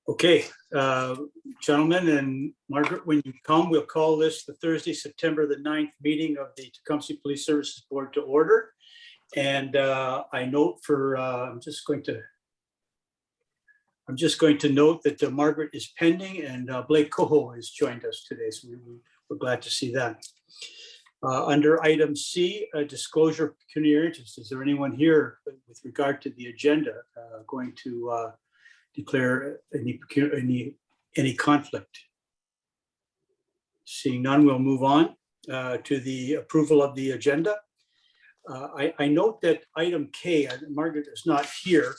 Okay, gentlemen and Margaret, when you come, we'll call this the Thursday, September the 9th meeting of the Tecumseh Police Services Board to order. And I note for, I'm just going to note that Margaret is pending and Blake Coho has joined us today. So we're glad to see that. Under item C, disclosure of pecuniary interest. Is there anyone here with regard to the agenda going to declare any conflict? Seeing none, we'll move on to the approval of the agenda. I note that item K, Margaret is not here,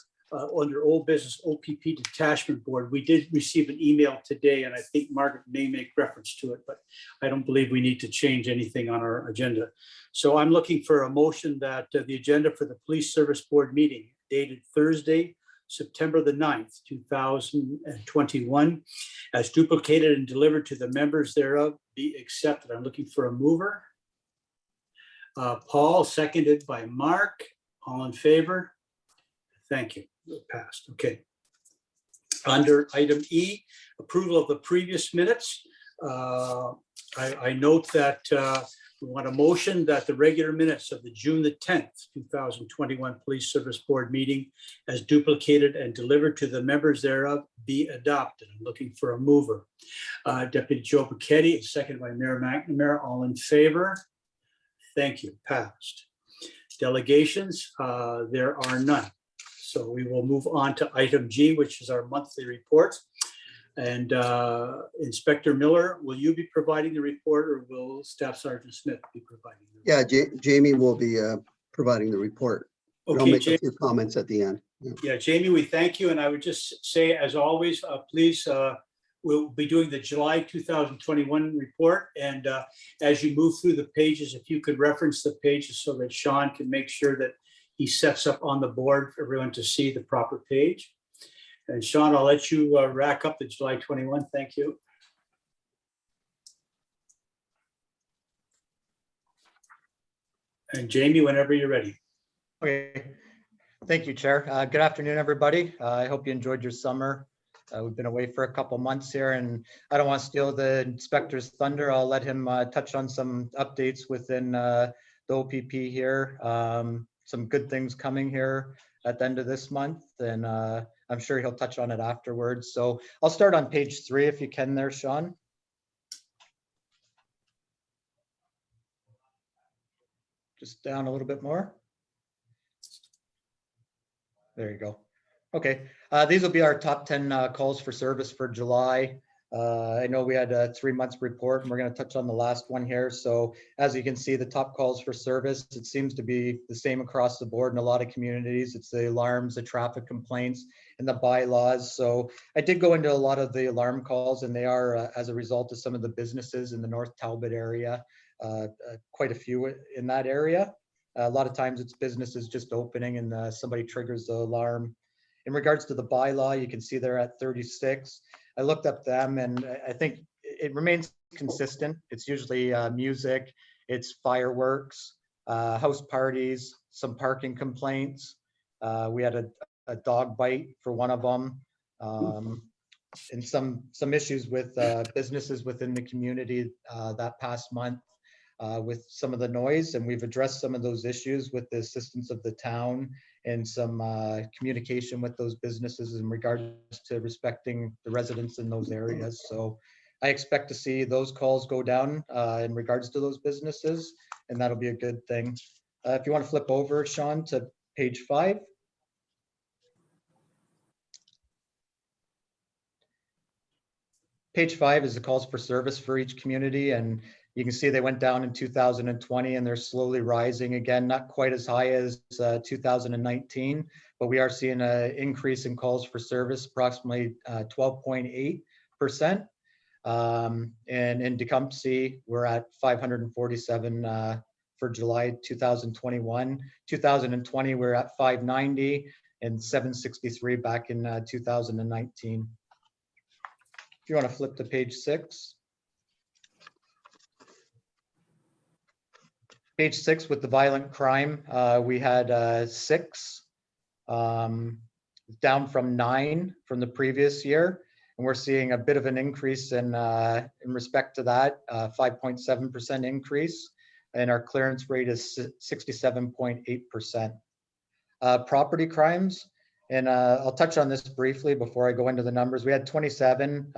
under old business OPP detachment board. We did receive an email today and I think Margaret may make reference to it, but I don't believe we need to change anything on our agenda. So I'm looking for a motion that the agenda for the police service board meeting dated Thursday, September the 9th, 2021, as duplicated and delivered to the members thereof be accepted. I'm looking for a mover. Paul, seconded by Mark. All in favor? Thank you. Passed. Okay. Under item E, approval of the previous minutes. I note that we want a motion that the regular minutes of the June the 10th, 2021 Police Service Board meeting as duplicated and delivered to the members thereof be adopted. I'm looking for a mover. Deputy Joe Buchetti, seconded by Mayor McNamara. All in favor? Thank you. Passed. Delegations, there are none. So we will move on to item G, which is our monthly report. And Inspector Miller, will you be providing the report or will Staff Sergeant Smith be providing the report? Yeah, Jamie will be providing the report. Okay, I'll make a few comments at the end. Yeah, Jamie, we thank you. And I would just say, as always, please, we'll be doing the July 2021 report. And as you move through the pages, if you could reference the pages so that Sean can make sure that he sets up on the board for everyone to see the proper page. And Sean, I'll let you rack up the July 21. Thank you. And Jamie, whenever you're ready. Okay, thank you, Chair. Good afternoon, everybody. I hope you enjoyed your summer. We've been away for a couple months here, and I don't want to steal the inspector's thunder. I'll let him touch on some updates within the OPP here. Some good things coming here at the end of this month, and I'm sure he'll touch on it afterwards. So I'll start on page 3 if you can there, Sean. Just down a little bit more. There you go. Okay, these will be our top 10 calls for service for July. I know we had a 3 months report and we're going to touch on the last one here. So as you can see, the top calls for service, it seems to be the same across the board in a lot of communities. It's the alarms, the traffic complaints, and the bylaws. So I did go into a lot of the alarm calls, and they are as a result of some of the businesses in the North Talbot area, quite a few in that area. A lot of times it's businesses just opening and somebody triggers the alarm. In regards to the bylaw, you can see they're at 36. I looked up them and I think it remains consistent. It's usually music, it's fireworks, house parties, some parking complaints. We had a dog bite for one of them, and some issues with businesses within the community that past month with some of the noise. And we've addressed some of those issues with the assistance of the town and some communication with those businesses in regards to respecting the residents in those areas. So I expect to see those calls go down in regards to those businesses, and that'll be a good thing. If you want to flip over, Sean, to page 5. Page 5 is the calls for service for each community, and you can see they went down in 2020 and they're slowly rising again, not quite as high as 2019, but we are seeing an increase in calls for service, approximately 12.8%. And in Tecumseh, we're at 547 for July 2021. 2020, we're at 590 and 763 back in 2019. If you want to flip to page 6. Page 6 with the violent crime, we had 6, down from 9 from the previous year. And we're seeing a bit of an increase in respect to that, 5.7% increase. And our clearance rate is 67.8%. Property crimes, and I'll touch on this briefly before I go into the numbers. We had 27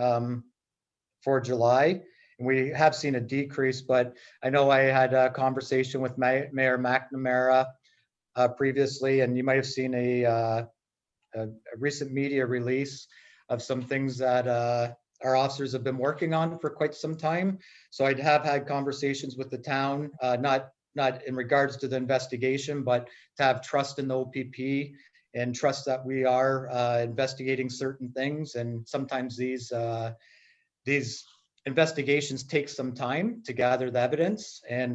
for July, and we have seen a decrease, but I know I had a conversation with Mayor McNamara previously, and you might have seen a recent media release of some things that our officers have been working on for quite some time. So I have had conversations with the town, not in regards to the investigation, but to have trust in the OPP and trust that we are investigating certain things. And sometimes these investigations take some time to gather the evidence. And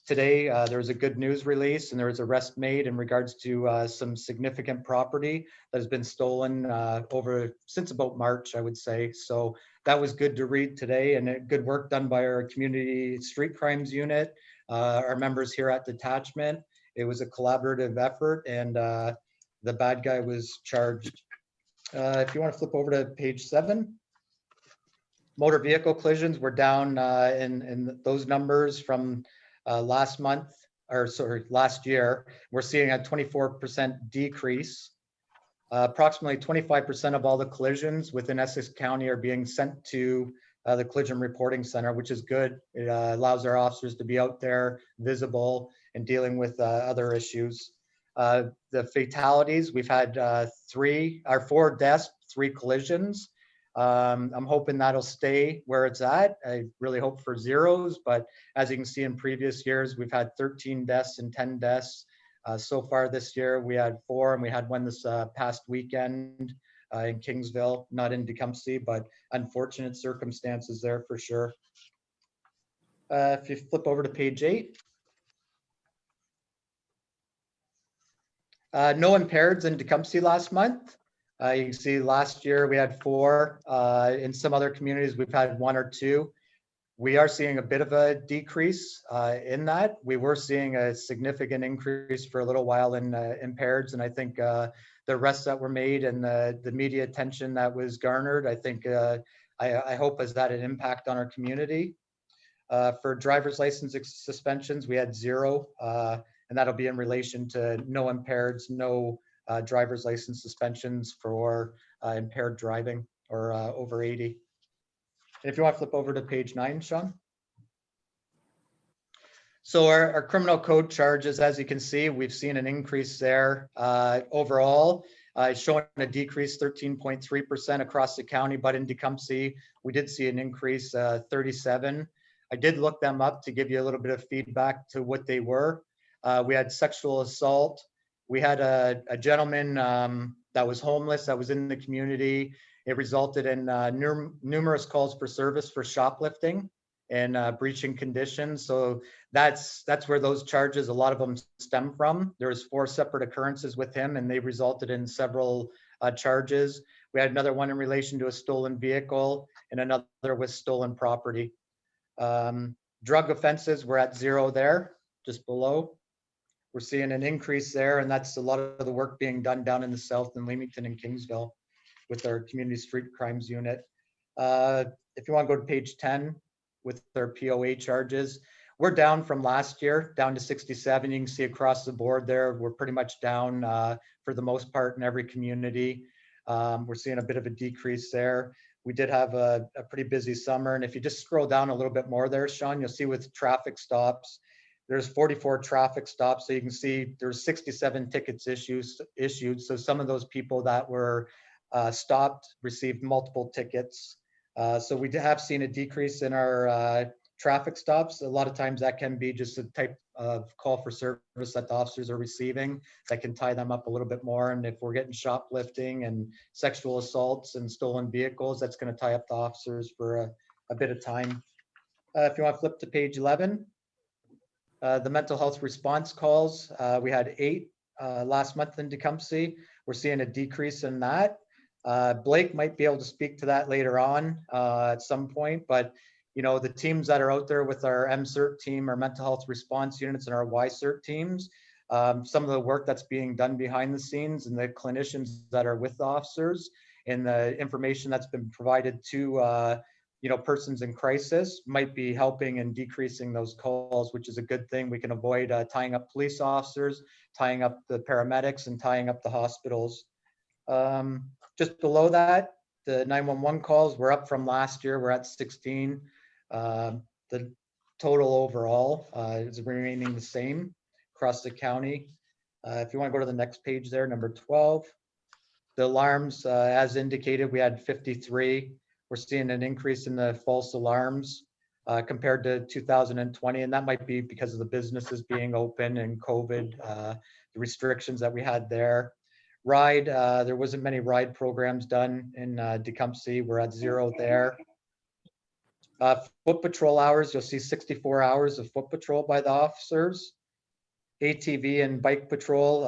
today there was a good news release, and there was arrest made in regards to some significant property that has been stolen since about March, I would say. So that was good to read today, and good work done by our community street crimes unit, our members here at detachment. It was a collaborative effort, and the bad guy was charged. If you want to flip over to page 7. Motor vehicle collisions were down in those numbers from last year. We're seeing a 24% decrease. Approximately 25% of all the collisions within Essex County are being sent to the Collision Reporting Center, which is good. It allows our officers to be out there, visible, and dealing with other issues. The fatalities, we've had 4 deaths, 3 collisions. I'm hoping that'll stay where it's at. I really hope for zeros, but as you can see in previous years, we've had 13 deaths and 10 deaths. So far this year, we had 4, and we had one this past weekend in Kingsville, not in Tecumseh, but unfortunate circumstances there for sure. If you flip over to page 8. No impaireds in Tecumseh last month. You can see last year we had 4. In some other communities, we've had 1 or 2. We are seeing a bit of a decrease in that. We were seeing a significant increase for a little while in impaireds, and I think the arrests that were made and the media attention that was garnered, I think I hope has had an impact on our community. For driver's license suspensions, we had 0, and that'll be in relation to no impaireds, no driver's license suspensions for impaired driving or over 80. If you want to flip over to page 9, Sean. So our criminal code charges, as you can see, we've seen an increase there. Overall, showing a decrease 13.3% across the county, but in Tecumseh, we did see an increase 37. I did look them up to give you a little bit of feedback to what they were. We had sexual assault. We had a gentleman that was homeless that was in the community. It resulted in numerous calls for service for shoplifting and breaching conditions. So that's where those charges, a lot of them stem from. There's 4 separate occurrences with him, and they resulted in several charges. We had another one in relation to a stolen vehicle, and another with stolen property. Drug offenses, we're at 0 there, just below. We're seeing an increase there, and that's a lot of the work being done down in the south in Leamington and Kingsville with our community street crimes unit. If you want to go to page 10 with their POA charges, we're down from last year, down to 67. You can see across the board there, we're pretty much down for the most part in every community. We're seeing a bit of a decrease there. We did have a pretty busy summer, and if you just scroll down a little bit more there, Sean, you'll see with traffic stops, there's 44 traffic stops. So you can see there's 67 tickets issued. So some of those people that were stopped received multiple tickets. So we have seen a decrease in our traffic stops. A lot of times that can be just a type of call for service that the officers are receiving that can tie them up a little bit more. And if we're getting shoplifting and sexual assaults and stolen vehicles, that's going to tie up the officers for a bit of time. If you want to flip to page 11. The mental health response calls, we had 8 last month in Tecumseh. We're seeing a decrease in that. Blake might be able to speak to that later on at some point, but you know, the teams that are out there with our MCERT team, our mental health response units, and our YCERT teams, some of the work that's being done behind the scenes and the clinicians that are with the officers, and the information that's been provided to persons in crisis might be helping and decreasing those calls, which is a good thing. We can avoid tying up police officers, tying up the paramedics, and tying up the hospitals. Just below that, the 911 calls were up from last year. We're at 16. The total overall is remaining the same across the county. If you want to go to the next page there, number 12. The alarms, as indicated, we had 53. We're seeing an increase in the false alarms compared to 2020, and that might be because of the businesses being open and COVID, the restrictions that we had there. Ride, there wasn't many ride programs done in Tecumseh. We're at 0 there. Foot patrol hours, you'll see 64 hours of foot patrol by the officers. ATV and bike patrol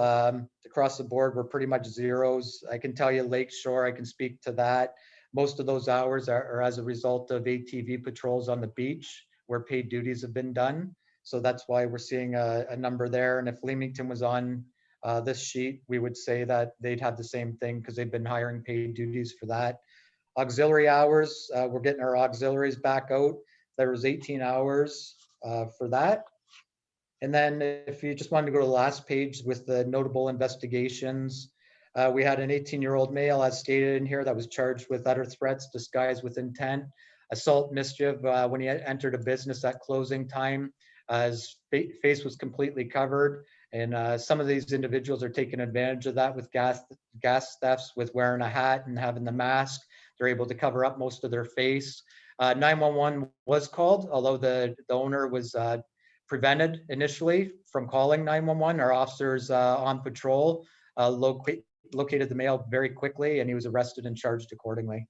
across the board were pretty much zeros. I can tell you Lakeshore, I can speak to that. Most of those hours are as a result of ATV patrols on the beach where paid duties have been done. So that's why we're seeing a number there. And if Leamington was on this sheet, we would say that they'd have the same thing because they've been hiring paid duties for that. Auxiliary hours, we're getting our auxiliaries back out. There was 18 hours for that. And then if you just wanted to go to the last page with the notable investigations, we had an 18-year-old male, as stated in here, that was charged with utter threats disguised with intent, assault, mischief when he entered a business at closing time. His face was completely covered, and some of these individuals are taking advantage of that with gas thefts, with wearing a hat and having the mask. They're able to cover up most of their face. 911 was called, although the owner was prevented initially from calling 911. Our officers on patrol located the male very quickly, and he was arrested and charged accordingly.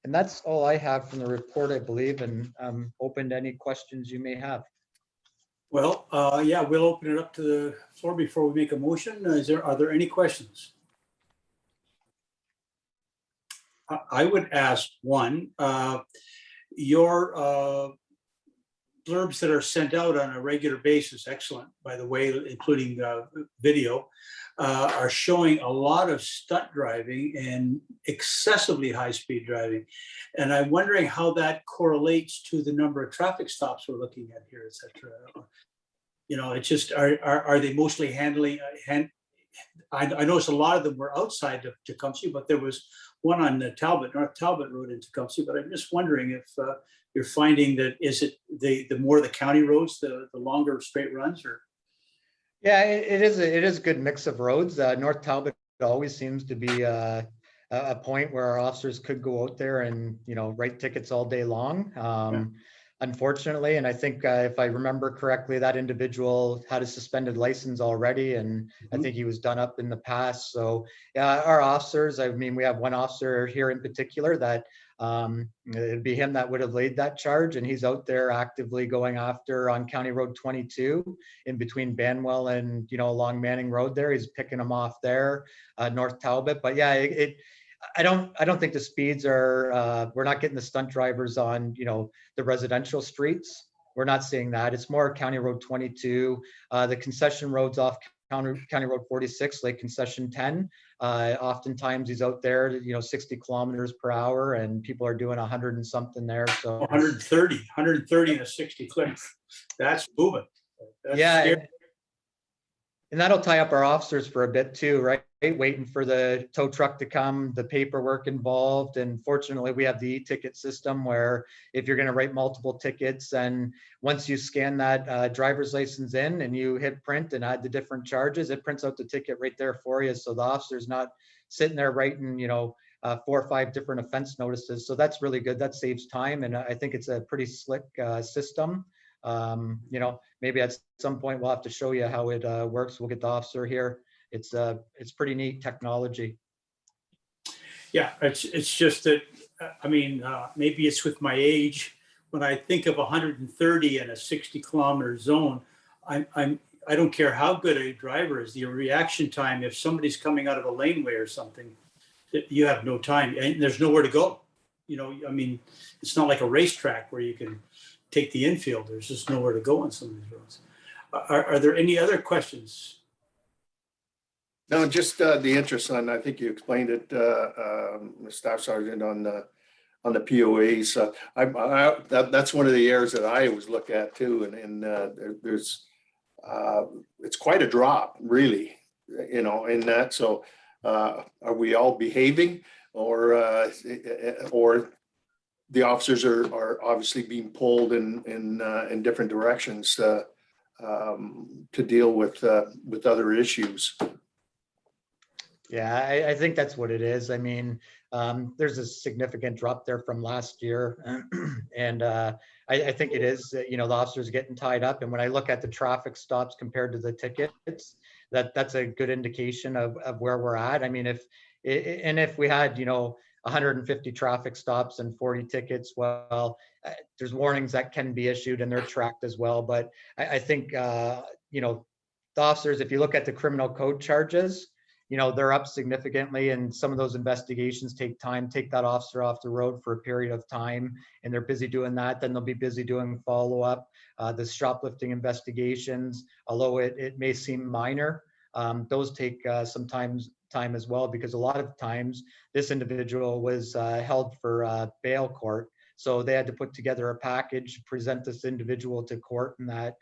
And that's all I have from the report, I believe, and I'm open to any questions you may have. Well, yeah, we'll open it up to the floor before we make a motion. Are there any questions? I would ask one, your blurbs that are sent out on a regular basis, excellent, by the way, including video, are showing a lot of stunt driving and excessively high-speed driving. And I'm wondering how that correlates to the number of traffic stops we're looking at here, et cetera. You know, it's just, are they mostly handling, I noticed a lot of them were outside of Tecumseh, but there was one on the North Talbot Road in Tecumseh. But I'm just wondering if you're finding that, is it the more the county roads, the longer straight runs, or? Yeah, it is a good mix of roads. North Talbot always seems to be a point where our officers could go out there and, write tickets all day long. Unfortunately, and I think if I remember correctly, that individual had a suspended license already, and I think he was done up in the past. So yeah, our officers, I mean, we have one officer here in particular that it'd be him that would have laid that charge, and he's out there actively going after on County Road 22 in between Banwell and, along Manning Road there. He's picking them off there, North Talbot. But yeah, I don't think the speeds are, we're not getting the stunt drivers on, the residential streets. We're not seeing that. It's more County Road 22, the concession roads off County Road 46, like concession 10. Oftentimes he's out there, 60 kilometers per hour, and people are doing 100 and something there. So 130 and a 60 clip. That's moving. That's yeah. scary. And that'll tie up our officers for a bit too, right? Waiting for the tow truck to come, the paperwork involved. And fortunately, we have the e-ticket system where if you're going to write multiple tickets, and once you scan that driver's license in and you hit print and add the different charges, it prints out the ticket right there for you. So the officer's not sitting there writing, 4 or 5 different offense notices. So that's really good. That saves time. And I think it's a pretty slick system. Maybe at some point we'll have to show you how it works. We'll get the officer here. It's pretty neat technology. Yeah, it's just that, maybe it's with my age. When I think of 130 in a 60 kilometer zone, I don't care how good a driver is, the reaction time, if somebody's coming out of a laneway or something, you have no time and there's nowhere to go. It's not like a racetrack where you can take the infield. There's just nowhere to go on some of these roads. Are there any other questions? No, just the interest on, I think you explained it, Staff Sergeant, on the POAs. That's one of the areas that I always look at too, and there's it's quite a drop, really, in that. So are we all behaving, or the officers are obviously being pulled in different directions to deal with other issues? Yeah, I think that's what it is. I mean, there's a significant drop there from last year. And I think it is, the officers getting tied up. And when I look at the traffic stops compared to the tickets, that's a good indication of where we're at. I mean, if we had, 150 traffic stops and 40 tickets, well, there's warnings that can be issued and they're tracked as well. But I think, the officers, if you look at the criminal code charges, they're up significantly, and some of those investigations take time. Take that officer off the road for a period of time, and they're busy doing that. Then they'll be busy doing follow-up. The shoplifting investigations, although it may seem minor, those take some time as well, because a lot of times this individual was held for bail court. So they had to put together a package, present this individual to court, and that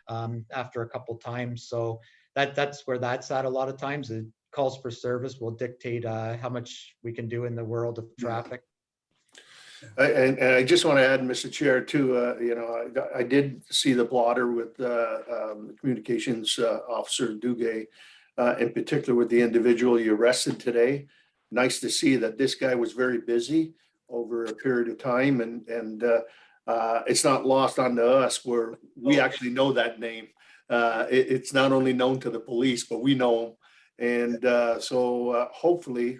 after a couple times. So that's where that's at a lot of times. The calls for service will dictate how much we can do in the world of traffic. And I just want to add, Mr. Chair, too, I did see the blotter with communications officer Duguay, in particular with the individual you arrested today. Nice to see that this guy was very busy over a period of time, and it's not lost onto us where we actually know that name. It's not only known to the police, but we know him. And so hopefully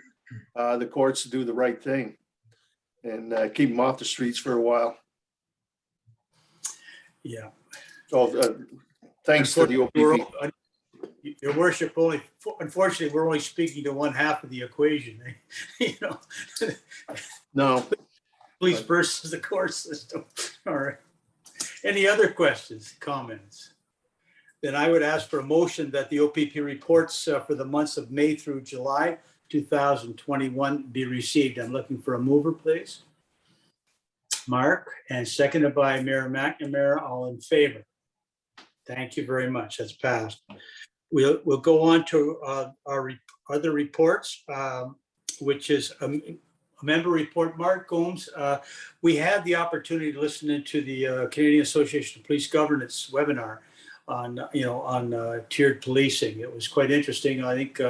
the courts do the right thing and keep them off the streets for a while. Yeah. So thanks to the OPP. Your worship, unfortunately, we're only speaking to one half of the equation. No. Police versus the court system. All right. Any other questions, comments? Then I would ask for a motion that the OPP reports for the months of May through July 2021 be received. I'm looking for a mover, please. Mark, and seconded by Mayor McNamara. All in favor? Thank you very much. That's passed. We'll go on to our other reports, which is a member report. Mark Gomes, we had the opportunity to listen into the Canadian Association of Police Governance webinar on tiered policing. It was quite interesting, I think,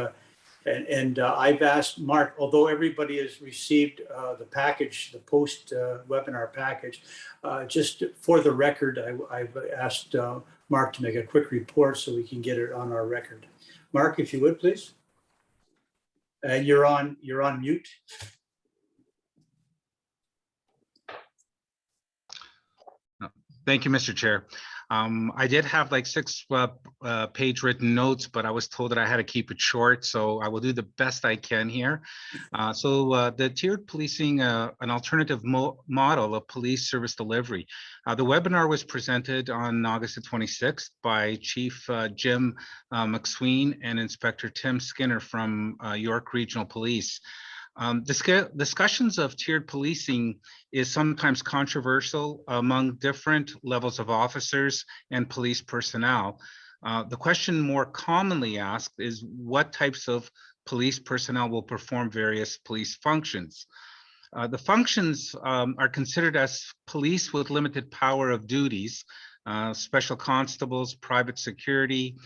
and I've asked Mark, although everybody has received the package, the post webinar package, just for the record, I've asked Mark to make a quick report so we can get it on our record. Mark, if you would, please. And you're on mute. Thank you, Mr. Chair. I did have like 6 page written notes, but I was told that I had to keep it short, so I will do the best I can here. So the tiered policing, an alternative model of police service delivery. The webinar was presented on August the 26th by Chief Jim McSween and Inspector Tim Skinner from York Regional Police. Discussions of tiered policing is sometimes controversial among different levels of officers and police personnel. The question more commonly asked is what types of police personnel will perform various police functions. The functions are considered as police with limited power of duties, special constables, private security,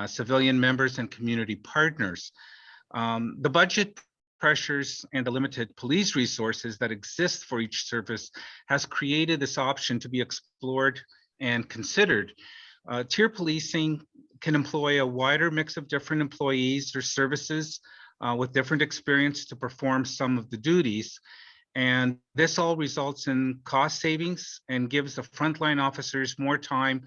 civilian members, and community partners. The budget pressures and the limited police resources that exist for each service has created this option to be explored and considered. Tier policing can employ a wider mix of different employees or services with different experience to perform some of the duties. And this all results in cost savings and gives the frontline officers more time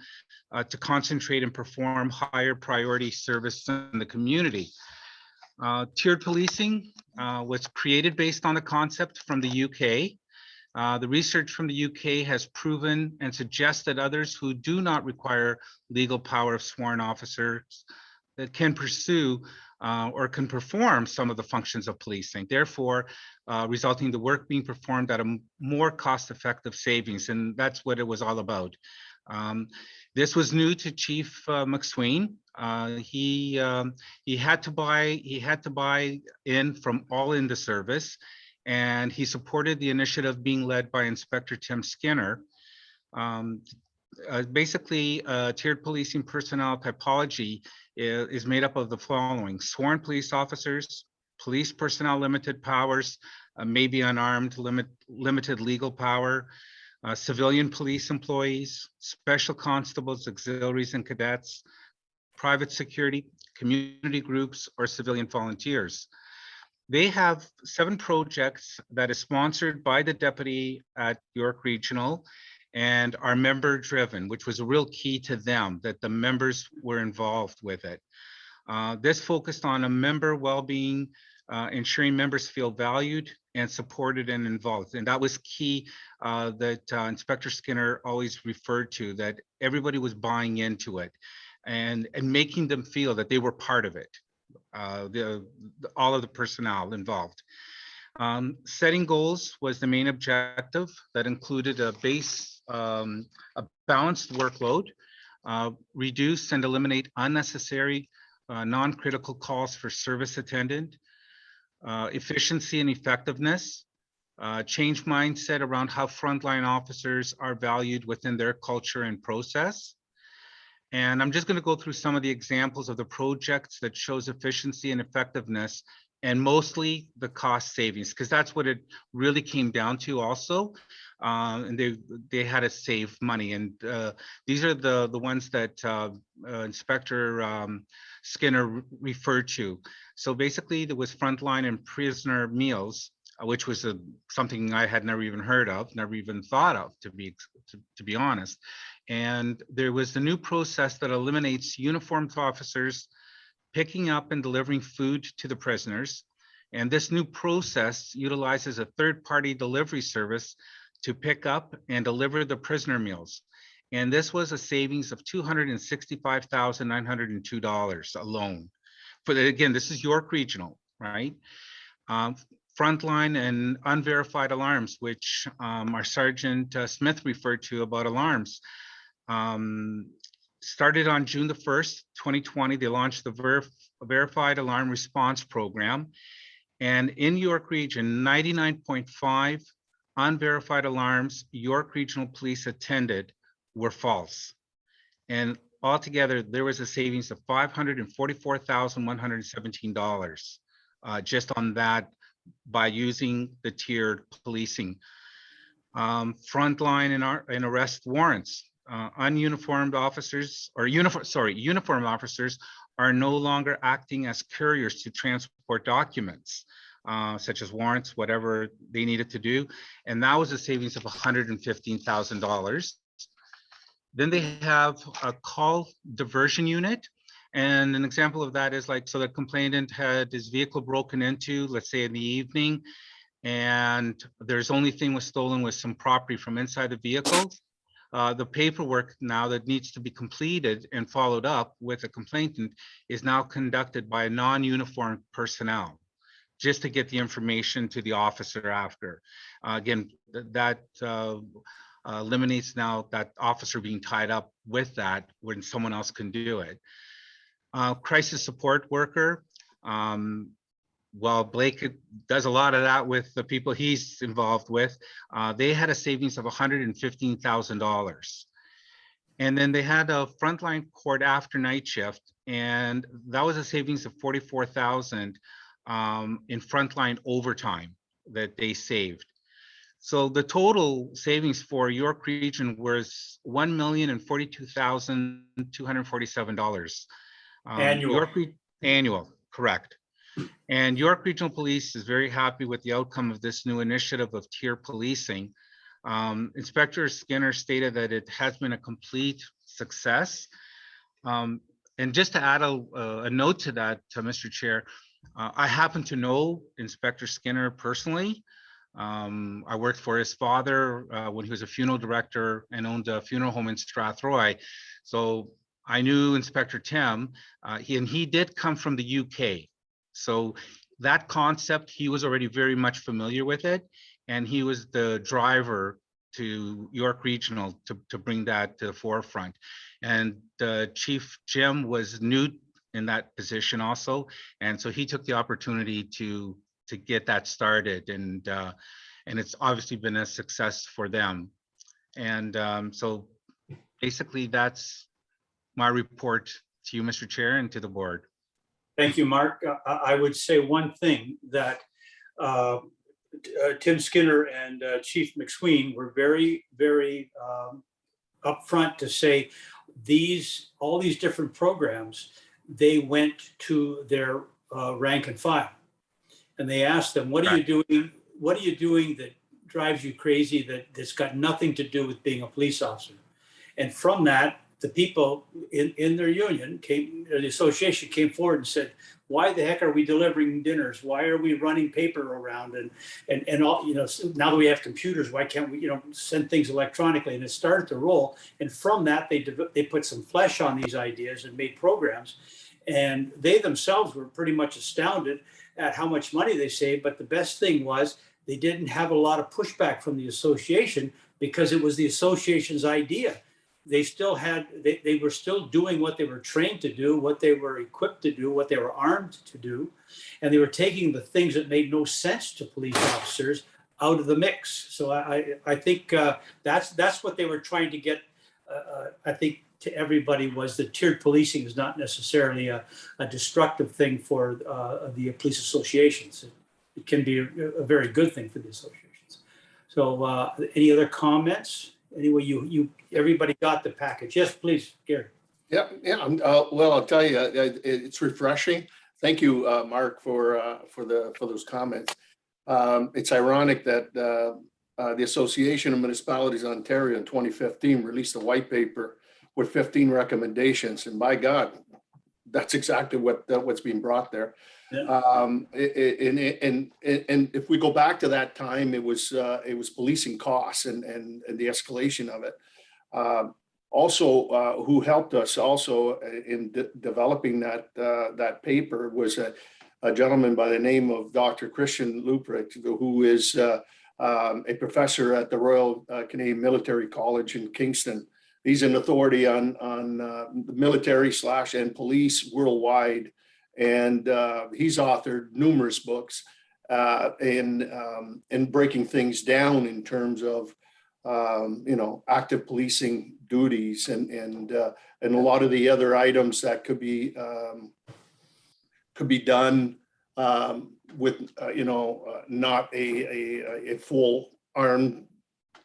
to concentrate and perform higher priority service in the community. Tiered policing was created based on a concept from the UK. The research from the UK has proven and suggested others who do not require legal power of sworn officers that can pursue or can perform some of the functions of policing, therefore resulting in the work being performed at a more cost-effective savings, and that's what it was all about. This was new to Chief McSween. He had to buy in from all in the service, and he supported the initiative being led by Inspector Tim Skinner. Basically, tiered policing personnel typology is made up of the following: sworn police officers, police personnel limited powers, maybe unarmed, limited legal power, civilian police employees, special constables, auxiliaries and cadets, private security, community groups, or civilian volunteers. They have 7 projects that is sponsored by the deputy at York Regional and are member driven, which was a real key to them, that the members were involved with it. This focused on a member well-being, ensuring members feel valued and supported and involved. And that was key that Inspector Skinner always referred to, that everybody was buying into it and making them feel that they were part of it, all of the personnel involved. Setting goals was the main objective that included a balanced workload, reduce and eliminate unnecessary non-critical calls for service attendant, efficiency and effectiveness, change mindset around how frontline officers are valued within their culture and process. And I'm just going to go through some of the examples of the projects that shows efficiency and effectiveness, and mostly the cost savings, because that's what it really came down to also. And they had to save money. And these are the ones that Inspector Skinner referred to. So basically there was frontline and prisoner meals, which was something I had never even heard of, never even thought of, to be honest. And there was the new process that eliminates uniformed officers picking up and delivering food to the prisoners. And this new process utilizes a third-party delivery service to pick up and deliver the prisoner meals. And this was a savings of $265,902 alone. Again, this is York Regional, right? Frontline and unverified alarms, which our Sergeant Smith referred to about alarms. Started on June the 1st, 2020, they launched the Verified Alarm Response Program. And in York Region, 99.5 unverified alarms York Regional Police attended were false. And altogether, there was a savings of $544,117 just on that by using the tiered policing. Frontline and arrest warrants. Ununiformed officers, or uniformed officers are no longer acting as couriers to transport documents, such as warrants, whatever they needed to do. And that was a savings of $115,000. Then they have a call diversion unit. And an example of that is like, so the complainant had his vehicle broken into, let's say in the evening, and there's only thing was stolen was some property from inside the vehicle. The paperwork now that needs to be completed and followed up with a complainant is now conducted by a non-uniformed personnel, just to get the information to the officer after. Again, that eliminates now that officer being tied up with that when someone else can do it. Crisis support worker. Well, Blake does a lot of that with the people he's involved with. They had a savings of $115,000. And then they had a frontline court after night shift, and that was a savings of $44,000 in frontline overtime that they saved. So the total savings for York Region was $1,042,247. Annual. Annual, correct. And York Regional Police is very happy with the outcome of this new initiative of tier policing. Inspector Skinner stated that it has been a complete success. And just to add a note to that, Mr. Chair, I happen to know Inspector Skinner personally. I worked for his father when he was a funeral director and owned a funeral home in Strathroy. So I knew Inspector Tim, he did come from the UK. So that concept, he was already very much familiar with it. And he was the driver to York Regional to bring that to the forefront. And Chief Jim was new in that position also. And so he took the opportunity to get that started. And it's obviously been a success for them. And so basically that's my report to you, Mr. Chair, and to the board. Thank you, Mark. I would say one thing that Tim Skinner and Chief McSween were very, very upfront to say all these different programs, they went to their rank and file. And they asked them, what are you doing? What are you doing that drives you crazy, that's got nothing to do with being a police officer? And from that, the people in their union the association came forward and said, why the heck are we delivering dinners? Why are we running paper around? And all, now that we have computers, why can't we, send things electronically? And it started to roll. And from that, they put some flesh on these ideas and made programs. And they themselves were pretty much astounded at how much money they saved. But the best thing was they didn't have a lot of pushback from the association because it was the association's idea. They still had, they were still doing what they were trained to do, what they were equipped to do, what they were armed to do. And they were taking the things that made no sense to police officers out of the mix. So I think that's what they were trying to get, I think, to everybody, was that tiered policing is not necessarily a destructive thing for the police associations. It can be a very good thing for the associations. So any other comments? Anyway, everybody got the package. Yes, please, Gary. Yeah. Well, I'll tell you, it's refreshing. Thank you, Mark, for those comments. It's ironic that the Association of Municipalities of Ontario in 2015 released a white paper with 15 recommendations, and by God, that's exactly what's being brought there. Yeah. And if we go back to that time, it was policing costs and the escalation of it. Also, who helped us also in developing that paper was a gentleman by the name of Dr. Christian Luprecht, who is a professor at the Royal Canadian Military College in Kingston. He's an authority on the military / and police worldwide. And he's authored numerous books in breaking things down in terms of active policing duties and a lot of the other items that could be done with not a full armed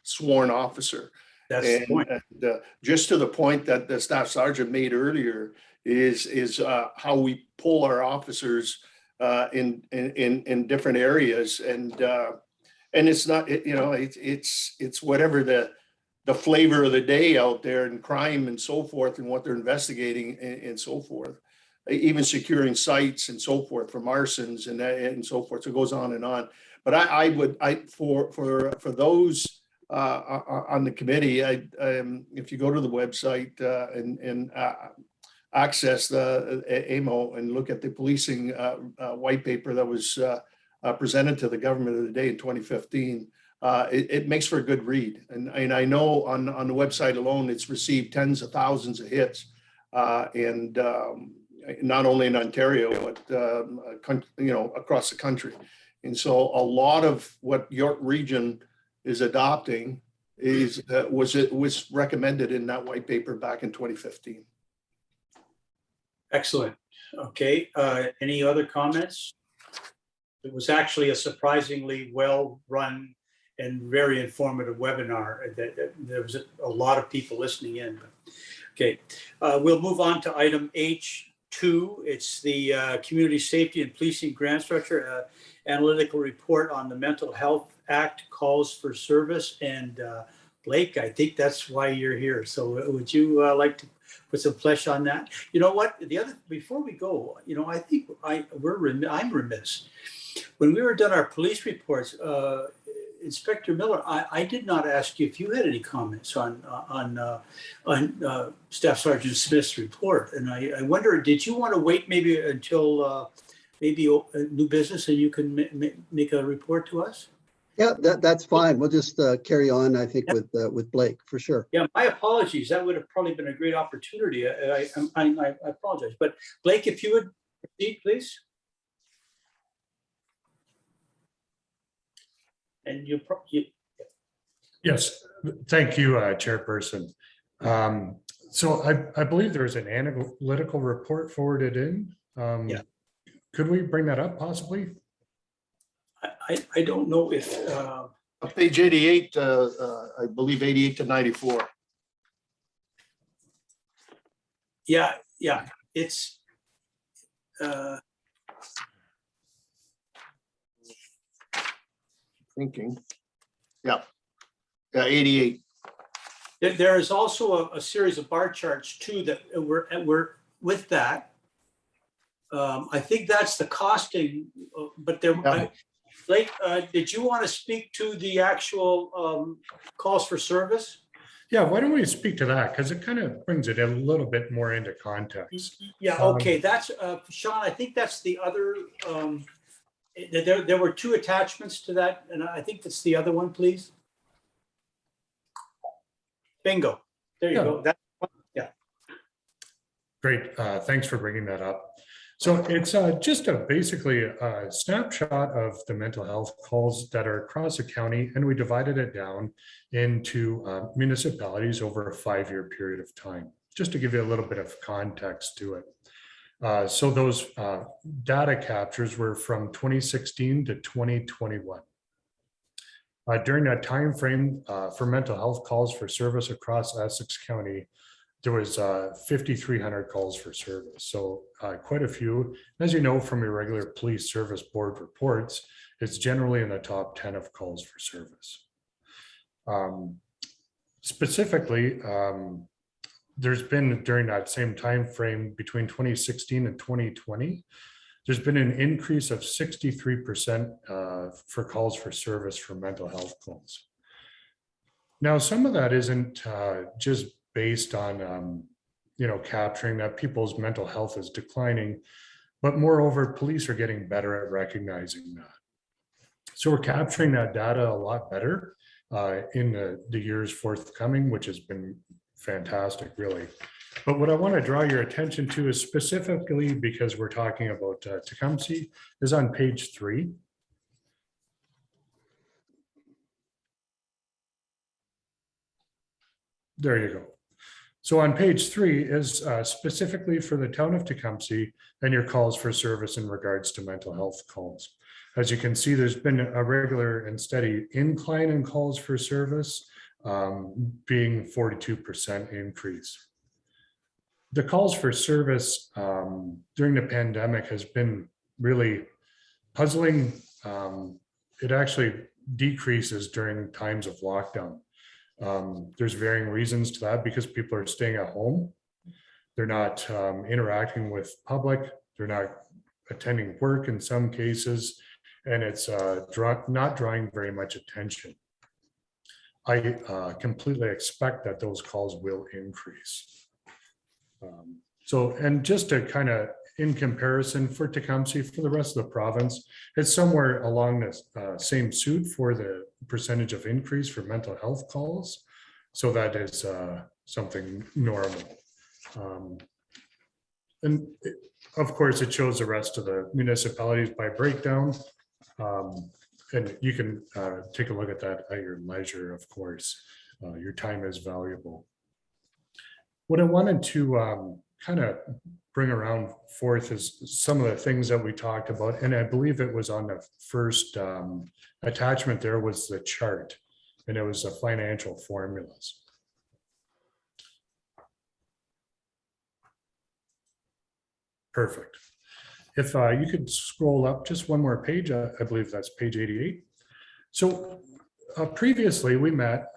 sworn officer. That's the point. And just to the point that the staff sergeant made earlier is how we pull our officers in different areas, and it's not it's whatever the flavor of the day out there in crime and so forth, and what they're investigating and so forth, even securing sites and so forth from arsons and so forth. So it goes on and on. But I would for those on the committee, if you go to the website and access the AMO and look at the policing white paper that was presented to the government of the day in 2015, it makes for a good read. And I know on the website alone, it's received tens of thousands of hits, and not only in Ontario, but across the country. And so a lot of what York Region is adopting was recommended in that white paper back in 2015. Excellent. Okay. Any other comments? It was actually a surprisingly well-run and very informative webinar. There was a lot of people listening in. Okay. We'll move on to item H2. It's the Community Safety and Policing Grant Structure Analytical Report on the Mental Health Act Calls for Service. And Blake, I think that's why you're here. So would you like to put some flesh on that? You know what? Before we go, I think I'm remiss. When we were done our police reports, Inspector Miller, I did not ask you if you had any comments on Staff Sergeant Smith's report, and I wonder, did you want to wait maybe until maybe new business and you can make a report to us? Yeah, that's fine. We'll just carry on, I think, with Blake, for sure. Yeah, my apologies. That would have probably been a great opportunity. I apologize. But Blake, if you would proceed, please. And you, Yes, thank you, Chairperson. So I believe there is an analytical report forwarded in. Yeah. Could we bring that up possibly? I don't know if, Page 88, I believe 88 to 94. yeah, it's, Thinking. Yeah. Yeah, 88. there is also a series of bar charts too that were with that. I think that's the costing, but there, Yeah. Blake, did you want to speak to the actual calls for service? Yeah, why don't we speak to that? Because it kind of brings it a little bit more into context. Yeah, okay, that's, Sean, I think that's the other, there were two attachments to that, and I think that's the other one, please. Bingo, there you Yeah. go. That, Great, thanks for bringing that up. So it's just basically a snapshot of the mental health calls that are across the county, and we divided it down into municipalities over a 5-year period of time, just to give you a little bit of context to it. So those data captures were from 2016 to 2021. During that time frame for mental health calls for service across Essex County, there was 5,300 calls for service. So quite a few. As you know from your regular police service board reports, it's generally in the top 10 of calls for service. Specifically, there's been during that same time frame between 2016 and 2020, there's been an increase of 63% for calls for service for mental health calls. Now, some of that isn't just based on, capturing that people's mental health is declining, but moreover, police are getting better at recognizing that. So we're capturing that data a lot better in the years forthcoming, which has been fantastic, really. But what I want to draw your attention to is specifically because we're talking about Tecumseh is on page 3. There you go. So on page 3 is specifically for the town of Tecumseh and your calls for service in regards to mental health calls. As you can see, there's been a regular and steady incline in calls for service, being 42% increase. The calls for service during the pandemic has been really puzzling. It actually decreases during times of lockdown. There's varying reasons to that because people are staying at home. They're not interacting with public. They're not attending work in some cases, and it's not drawing very much attention. I completely expect that those calls will increase. And just to kind of in comparison for Tecumseh, for the rest of the province, it's somewhere along the same suit for the percentage of increase for mental health calls. So that is something normal. Of course, it shows the rest of the municipalities by breakdown. And you can take a look at that at your leisure, of course. Your time is valuable. What I wanted to kind of bring around forth is some of the things that we talked about. And I believe it was on the first attachment there was the chart, and it was the financial formulas. Perfect. If you could scroll up just one more page, I believe that's page 88. So previously we met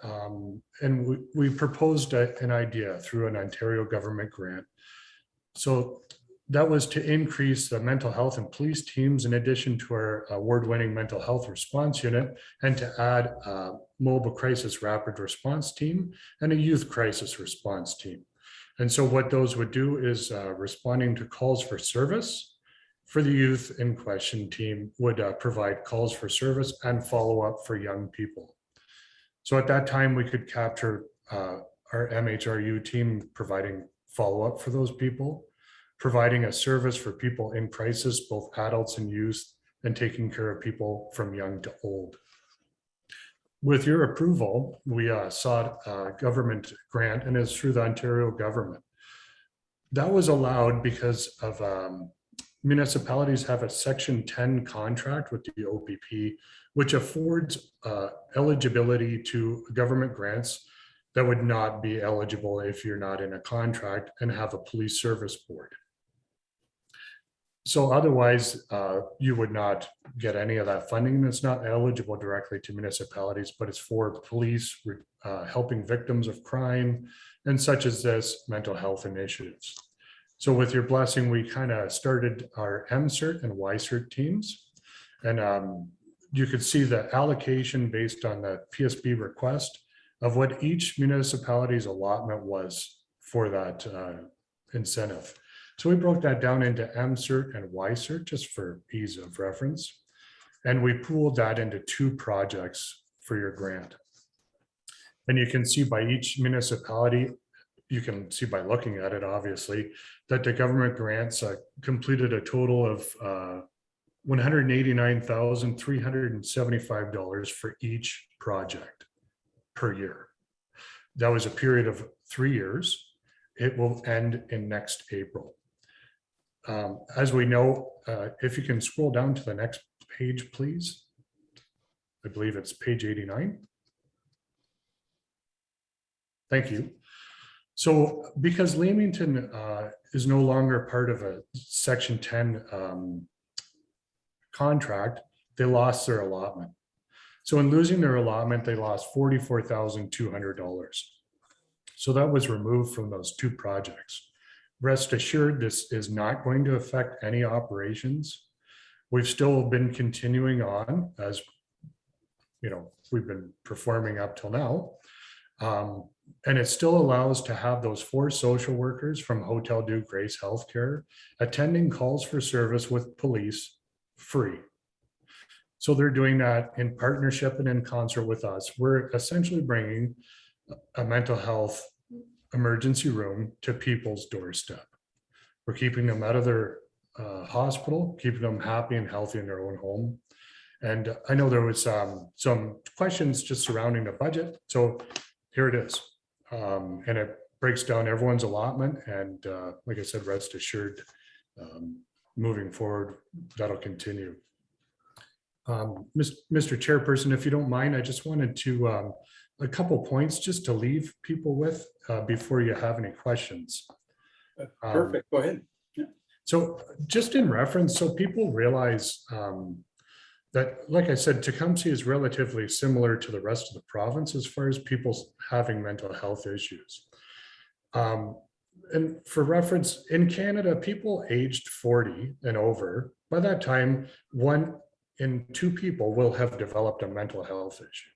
and we proposed an idea through an Ontario government grant. So that was to increase the mental health and police teams in addition to our award-winning mental health response unit, and to add a mobile crisis rapid response team and a youth crisis response team. And so what those would do is responding to calls for service for the youth in question team would provide calls for service and follow up for young people. So at that time, we could capture our MHRU team providing follow-up for those people, providing a service for people in crisis, both adults and youth, and taking care of people from young to old. With your approval, we sought a government grant, and it's through the Ontario government. That was allowed because of municipalities have a Section 10 contract with the OPP, which affords eligibility to government grants that would not be eligible if you're not in a contract and have a police service board. So otherwise, you would not get any of that funding. And it's not eligible directly to municipalities, but it's for police helping victims of crime and such as this mental health initiatives. So with your blessing, we kind of started our MCERT and YCERT teams. And you could see the allocation based on the PSB request of what each municipality's allotment was for that incentive. So we broke that down into MCERT and YCERT just for ease of reference. And we pooled that into 2 projects for your grant. And you can see by each municipality, you can see by looking at it, obviously, that the government grants completed a total of $189,375 for each project per year. That was a period of 3 years. It will end in next April. As we know, if you can scroll down to the next page, please. I believe it's page 89. Thank you. So because Leamington is no longer part of a Section 10 contract, they lost their allotment. So in losing their allotment, they lost $44,200. So that was removed from those 2 projects. Rest assured, this is not going to affect any operations. We've still been continuing on as, you know, we've been performing up till now. And it still allows to have those 4 social workers from Hotel Dieu Grace Healthcare attending calls for service with police free. So they're doing that in partnership and in concert with us. We're essentially bringing a mental health emergency room to people's doorstep. We're keeping them out of their hospital, keeping them happy and healthy in their own home. And I know there was some questions just surrounding the budget. So here it is. And it breaks down everyone's allotment. And like I said, rest assured, moving forward, that'll continue. Mr. Chairperson, if you don't mind, I just wanted to a couple points just to leave people with before you have any questions. Perfect, go ahead. Yeah. So just in reference, so people realize that, like I said, Tecumseh is relatively similar to the rest of the province as far as people having mental health issues. And for reference, in Canada, people aged 40 and over, by that time, 1 in 2 people will have developed a mental health issue.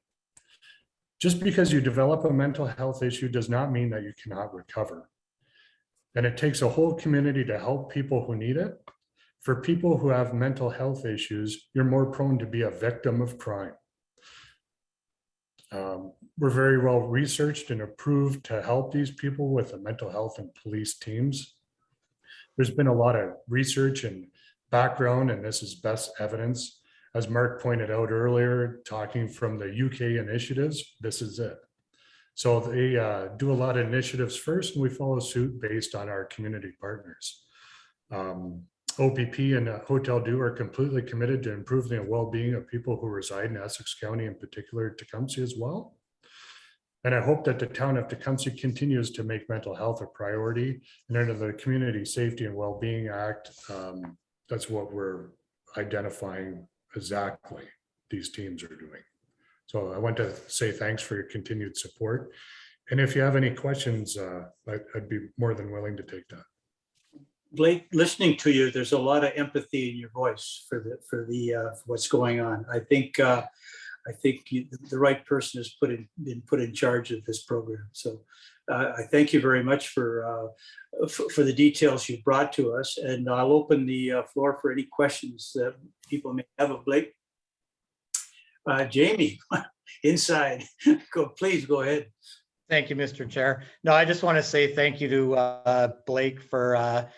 Just because you develop a mental health issue does not mean that you cannot recover. And it takes a whole community to help people who need it. For people who have mental health issues, you're more prone to be a victim of crime. We're very well researched and approved to help these people with the mental health and police teams. There's been a lot of research and background, and this is best evidence. As Mark pointed out earlier, talking from the UK initiatives, this is it. So they do a lot of initiatives first, and we follow suit based on our community partners. OPP and Hotel Dieu are completely committed to improving the well-being of people who reside in Essex County, in particular Tecumseh as well. And I hope that the town of Tecumseh continues to make mental health a priority. And under the Community Safety and Wellbeing Act, that's what we're identifying exactly these teams are doing. So I want to say thanks for your continued support. And if you have any questions, I'd be more than willing to take that. Blake, listening to you, there's a lot of empathy in your voice for what's going on. I think the right person has been put in charge of this program. So I thank you very much for the details you brought to us. And I'll open the floor for any questions that people may have of Blake. Jamie, inside, please go ahead. Thank you, Mr. Chair. No, I just want to say thank you to Blake for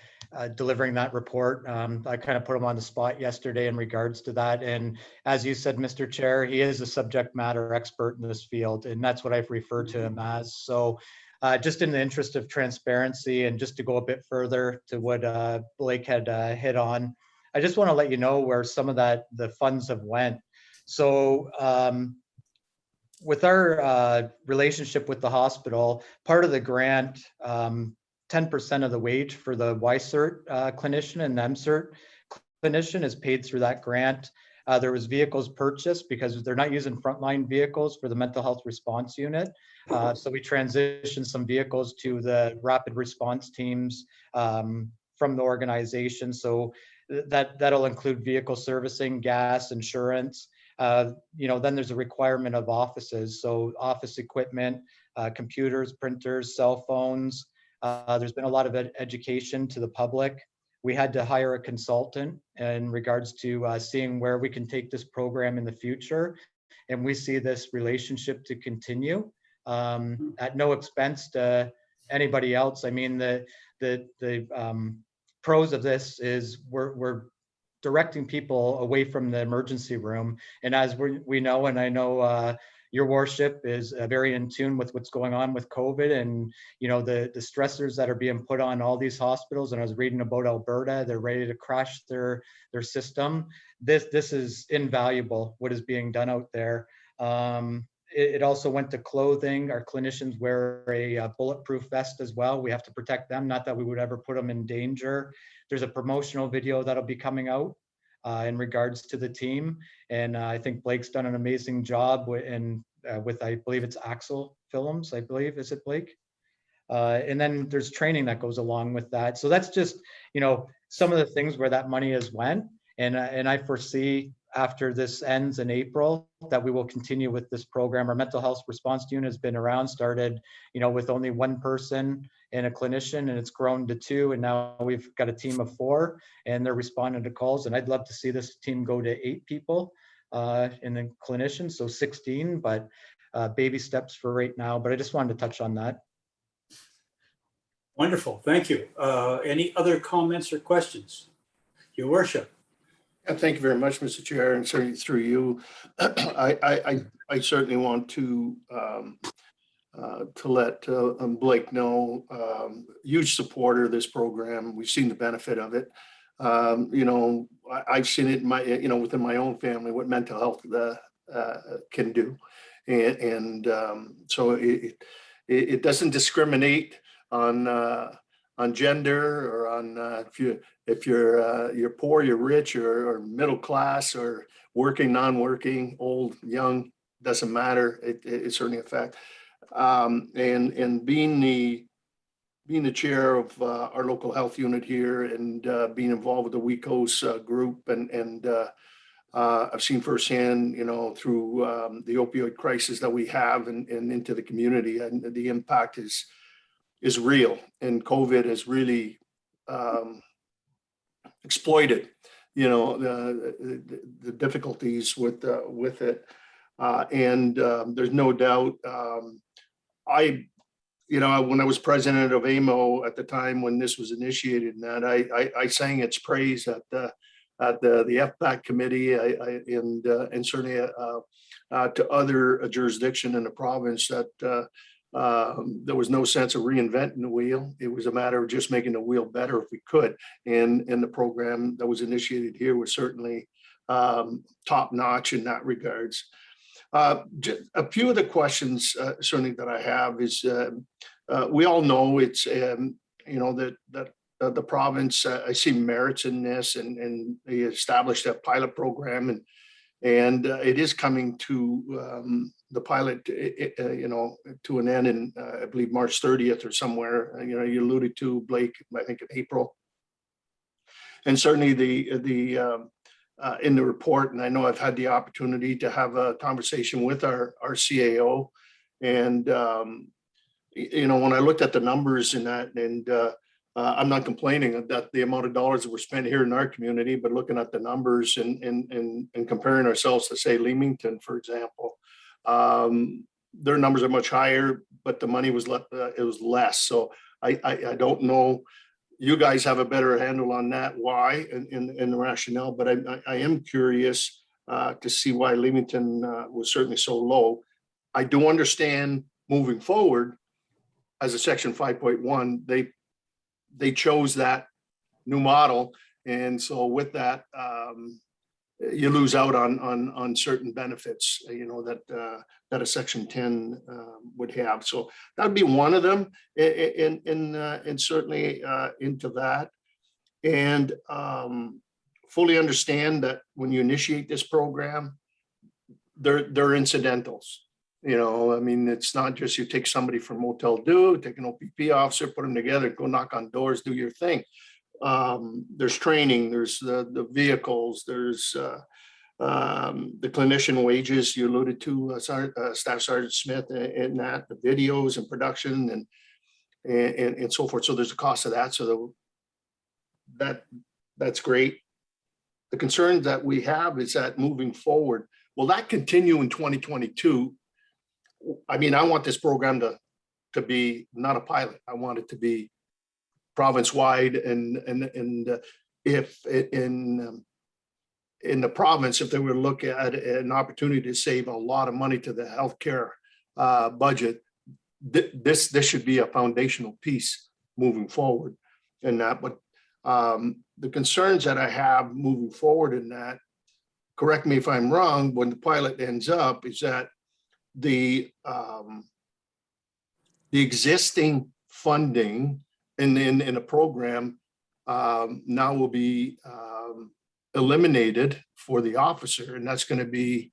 delivering that report. I kind of put him on the spot yesterday in regards to that. And as you said, Mr. Chair, he is a subject matter expert in this field, and that's what I've referred to him as. So just in the interest of transparency and just to go a bit further to what Blake had hit on, I just want to let you know where some of the funds have went. So with our relationship with the hospital, part of the grant, 10% of the wage for the YCERT clinician and the MCERT clinician is paid through that grant. There was vehicles purchased because they're not using frontline vehicles for the mental health response unit. So we transitioned some vehicles to the rapid response teams from the organization. So that'll include vehicle servicing, gas, insurance. Then there's a requirement of offices. So office equipment, computers, printers, cell phones. There's been a lot of education to the public. We had to hire a consultant in regards to seeing where we can take this program in the future. And we see this relationship to continue at no expense to anybody else. I mean, the pros of this is we're directing people away from the emergency room. And as we know, and I know your worship is very in tune with what's going on with COVID and, the stressors that are being put on all these hospitals. And I was reading about Alberta, they're ready to crash their system. This is invaluable, what is being done out there. It also went to clothing. Our clinicians wear a bulletproof vest as well. We have to protect them, not that we would ever put them in danger. There's a promotional video that'll be coming out in regards to the team. And I think Blake's done an amazing job with I believe it's Axel Films, I believe, is it Blake? And then there's training that goes along with that. So that's just, some of the things where that money has went. And I foresee after this ends in April that we will continue with this program. Our mental health response unit has been around, started, with only one person and a clinician, and it's grown to 2. And now we've got a team of 4 and they're responding to calls. And I'd love to see this team go to 8 people in the clinicians, so 16, but baby steps for right now. But I just wanted to touch on that. Wonderful, thank you. Any other comments or questions? Your worship. Thank you very much, Mr. Chair, and certainly through you, I certainly want to let Blake know, huge supporter of this program. We've seen the benefit of it. I've seen it in within my own family what mental health can do, and so it doesn't discriminate on gender or on if you're poor, you're rich, or middle class, or working, non-working, old, young, doesn't matter. It's certainly a fact. And being the chair of our local health unit here and being involved with the WECOS group, and I've seen firsthand, through the opioid crisis that we have and into the community, and the impact is real. And COVID has really exploited, the difficulties with it. And there's no doubt. When I was president of AMO at the time when this was initiated, and that I sang its praise at the FPAC committee, and certainly to other jurisdiction in the province, that there was no sense of reinventing the wheel. It was a matter of just making the wheel better if we could. And the program that was initiated here was certainly top notch in that regards. A few of the questions certainly that I have is, we all know it's, that the province, I see merits in this, and they established a pilot program, and it is coming to the pilot, to an end in, I believe, March 30th or somewhere. You alluded to, Blake, I think in April. And certainly the in the report, and I know I've had the opportunity to have a conversation with our CAO, and when I looked at the numbers in that, and I'm not complaining that the amount of dollars that were spent here in our community, but looking at the numbers and comparing ourselves to, say, Leamington, for example, their numbers are much higher, but the money was it was less. So I don't know. You guys have a better handle on that, why and the rationale, but I am curious to see why Leamington was certainly so low. I do understand moving forward as a section 5.1, they chose that new model. And so with that, you lose out on certain benefits, that a section 10 would have. So that'd be one of them, and certainly into that. And fully understand that when you initiate this program, they're incidentals. I mean, it's not just you take somebody from Motel Do, take an OPP officer, put them together, go knock on doors, do your thing. There's training, there's the vehicles, there's the clinician wages you alluded to, Staff Sergeant Smith, and that, the videos and production and so forth. So there's a cost of that. So that's great. The concern that we have is that moving forward, will that continue in 2022? I mean, I want this program to be not a pilot. I want it to be province-wide, and if in the province, if they were to look at an opportunity to save a lot of money to the healthcare budget, this should be a foundational piece moving forward in that. But the concerns that I have moving forward in that, correct me if I'm wrong, when the pilot ends up, is that the existing funding in a program now will be eliminated for the officer, and that's going to be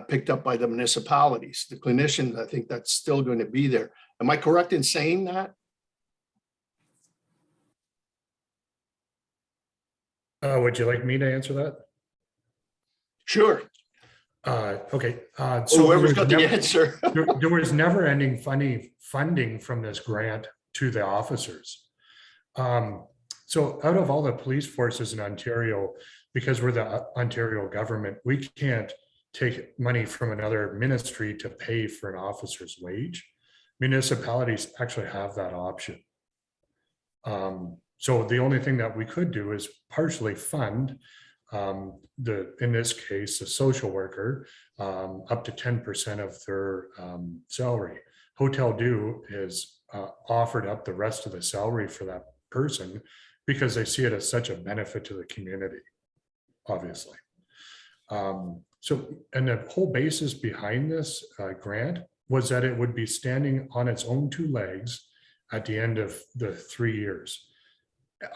picked up by the municipalities, the clinicians. I think that's still going to be there. Am I correct in saying that? Would you like me to answer that? Sure. Okay. So whoever's got the answer. there was never ending funding from this grant to the officers. So out of all the police forces in Ontario, because we're the Ontario government, we can't take money from another ministry to pay for an officer's wage. Municipalities actually have that option. So the only thing that we could do is partially fund in this case, the social worker, up to 10% of their salary. Hotel Do is offered up the rest of the salary for that person because they see it as such a benefit to the community, obviously. And the whole basis behind this grant was that it would be standing on its own two legs at the end of the 3 years.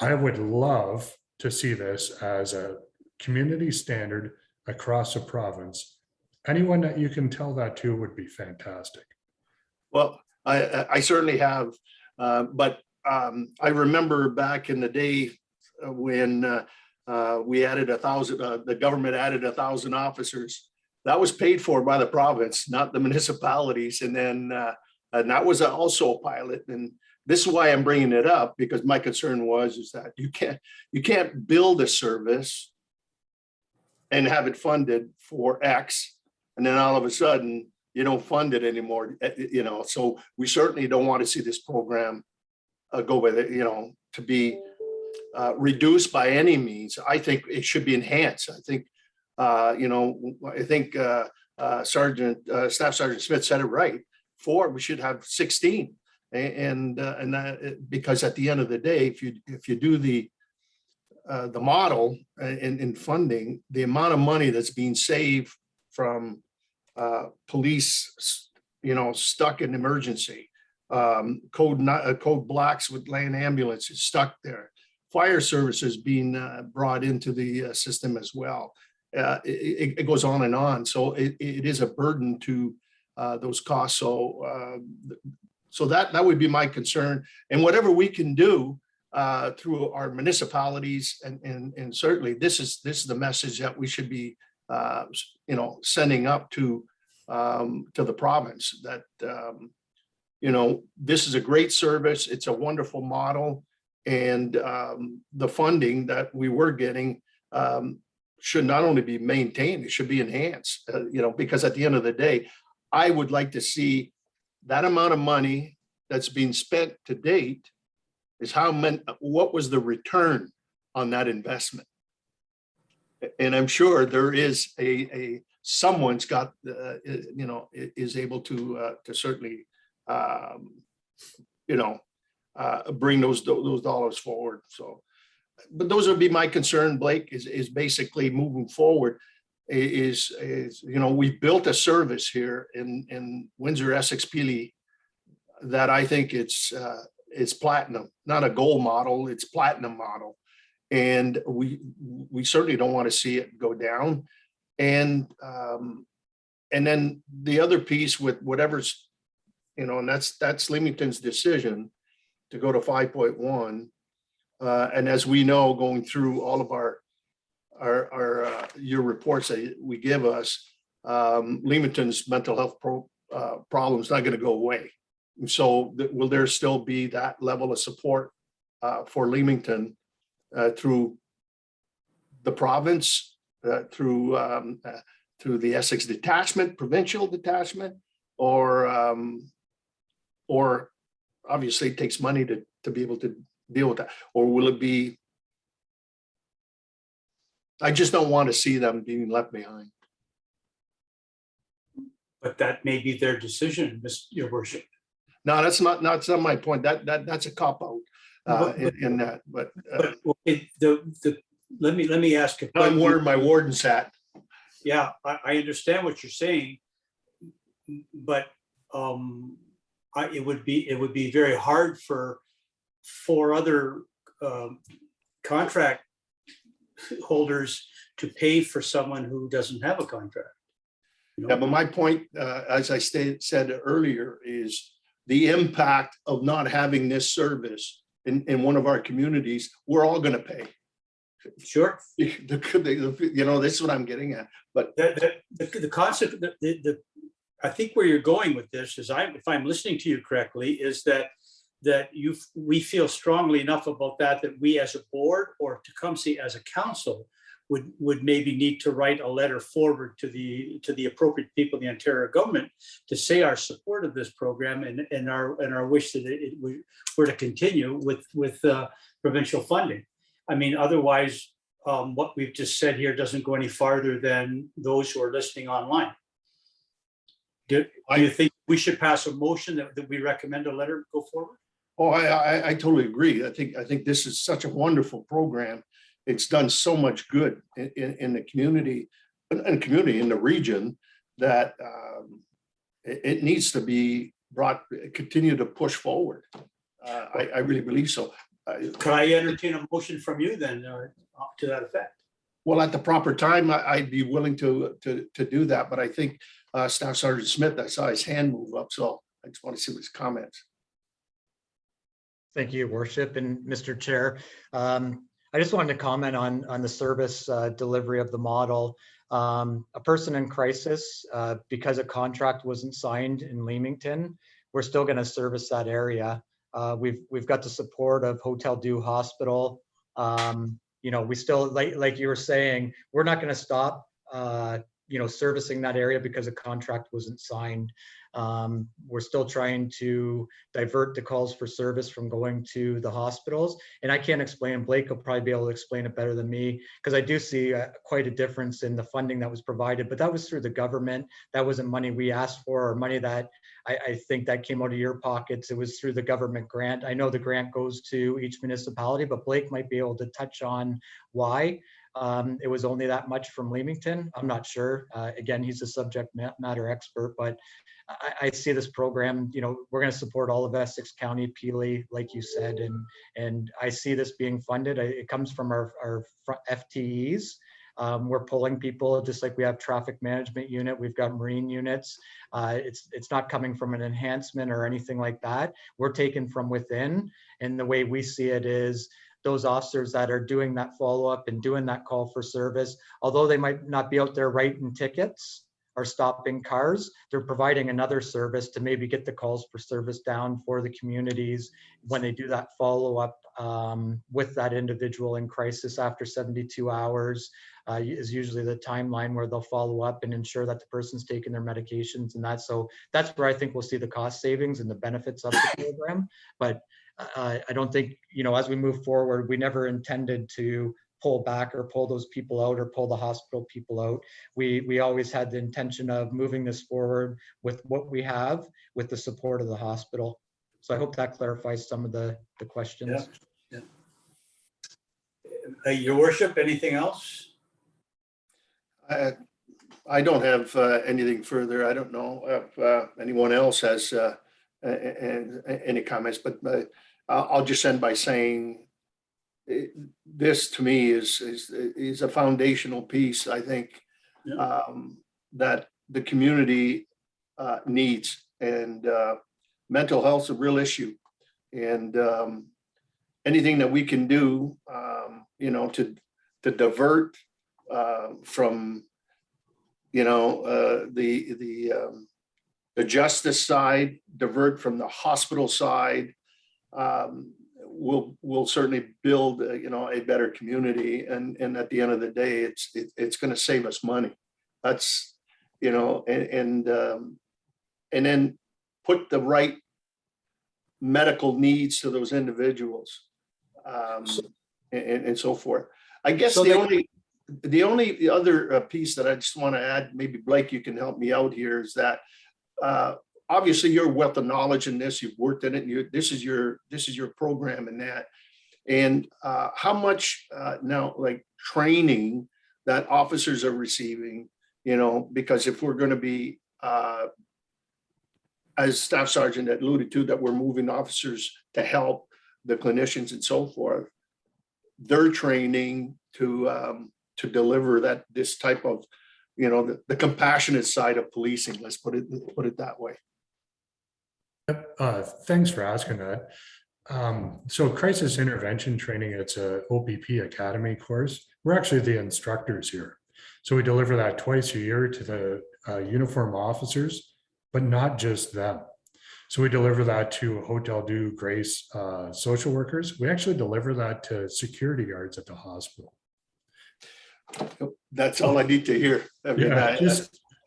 I would love to see this as a community standard across the province. Anyone that you can tell that to would be fantastic. Well, I certainly have, but I remember back in the day when we added 1,000, the government added 1,000 officers. That was paid for by the province, not the municipalities. And then and that was also a pilot. And this is why I'm bringing it up, because my concern is that you can't build a service and have it funded for X, and then all of a sudden you don't fund it anymore. So we certainly don't want to see this program go with it, to be reduced by any means. I think it should be enhanced. I think, Staff Sergeant Smith said it right. We should have 16, and that, because at the end of the day, if you do the model in funding, the amount of money that's being saved from police, stuck in emergency, code blocks with land ambulances stuck there, fire services being brought into the system as well. It goes on and on. So it is a burden to those costs. So that would be my concern. And whatever we can do through our municipalities, and certainly this is the message that we should be sending up to the province, that you know, this is a great service. It's a wonderful model. And the funding that we were getting should not only be maintained, it should be enhanced, you know, because at the end of the day, I would like to see that amount of money that's being spent to date is what was the return on that investment? And I'm sure there is someone's got, you know, is able to certainly, you know, bring those dollars forward. So, but those would be my concern, Blake, is basically moving forward is, you know, we built a service here in Windsor, Essex, Pelee that I think it's platinum, not a gold model, it's platinum model. And we certainly don't want to see it go down. And then the other piece with whatever's, you know, and that's Leamington's decision to go to 5.1. And as we know, going through all of your reports that we give us, Leamington's mental health problem is not going to go away. And so will there still be that level of support for Leamington through the province, through the Essex detachment, provincial detachment, or obviously it takes money to be able to deal with that, or will it be? I just don't want to see them being left behind. But that may be their decision, Your Worship. No, that's not my point. That's a cop out in that. But okay, let me ask a I'm wearing my warden's hat. Yeah, I understand what you're saying, but it would be very hard for other contract holders to pay for someone who doesn't have a contract. You know? Yeah, but my point, as I said earlier, is the impact of not having this service in one of our communities. We're all going to pay. Sure. You know, this is what I'm getting at. But the concept, I think where you're going with this is, if I'm listening to you correctly, is that we feel strongly enough about that we as a board or Tecumseh as a council would maybe need to write a letter forward to the appropriate people in the Ontario government to say our support of this program and our wish that it were to continue with provincial funding. I mean, otherwise, what we've just said here doesn't go any farther than those who are listening online. Do you think we should pass a motion that we recommend a letter go forward? Oh, I totally agree. I think this is such a wonderful program. It's done so much good in the community and in the region that it needs to be continue to push forward. I really believe so. Could I entertain a motion from you then to that effect? Well, at the proper time, I'd be willing to do that. But I think Staff Sergeant Smith, I saw his hand move up, so I just want to see his comments. Thank you, Worship and Mr. Chair. I just wanted to comment on the service delivery of the model. A person in crisis, because a contract wasn't signed in Leamington, we're still going to service that area. We've got the support of Hotel Dieu Hospital. You know, we still, like you were saying, we're not going to stop, you know, servicing that area because a contract wasn't signed. We're still trying to divert the calls for service from going to the hospitals. And I can't explain, Blake will probably be able to explain it better than me, because I do see quite a difference in the funding that was provided, but that was through the government. That wasn't money we asked for or money that I think that came out of your pockets. It was through the government grant. I know the grant goes to each municipality, but Blake might be able to touch on why it was only that much from Leamington. I'm not sure. Again, he's a subject matter expert, but I see this program, you know, we're going to support all of Essex County, Pelee, like you said, and I see this being funded. It comes from our FTEs. We're pulling people just like we have traffic management unit. We've got marine units. It's not coming from an enhancement or anything like that. We're taken from within. And the way we see it is those officers that are doing that follow-up and doing that call for service, although they might not be out there writing tickets, are stopping cars, they're providing another service to maybe get the calls for service down for the communities when they do that follow-up with that individual in crisis after 72 hours is usually the timeline where they'll follow up and ensure that the person's taking their medications and that. So that's where I think we'll see the cost savings and the benefits of the program. But I don't think, as we move forward, we never intended to pull back or pull those people out or pull the hospital people out. We always had the intention of moving this forward with what we have with the support of the hospital. So I hope that clarifies some of the questions. Yeah. Your worship, anything else? I don't have anything further. I don't know if anyone else has any comments, but I'll just end by saying this to me is a foundational piece, I think, that the community needs, and mental health is a real issue, and anything that we can do, to divert from, the justice side, divert from the hospital side, will certainly build, a better community. And at the end of the day, it's going to save us money. That's, and then put the right medical needs to those individuals, and so forth. I guess So the only other piece that I just want to add, maybe Blake, you can help me out here, is that obviously you're a wealth of knowledge in this. You've worked in it. This is your program in that. And how much now, like, training that officers are receiving, because if we're going to be, as Staff Sergeant alluded to, that we're moving officers to help the clinicians and so forth, their training to deliver this type of, the compassionate side of policing. Let's put it that way. Thanks for asking that. So crisis intervention training, it's a OPP Academy course. We're actually the instructors here. So we deliver that twice a year to the uniform officers, but not just them. So we deliver that to Hotel Dieu Grace social workers. We actually deliver that to security guards at the hospital. That's all I need to hear.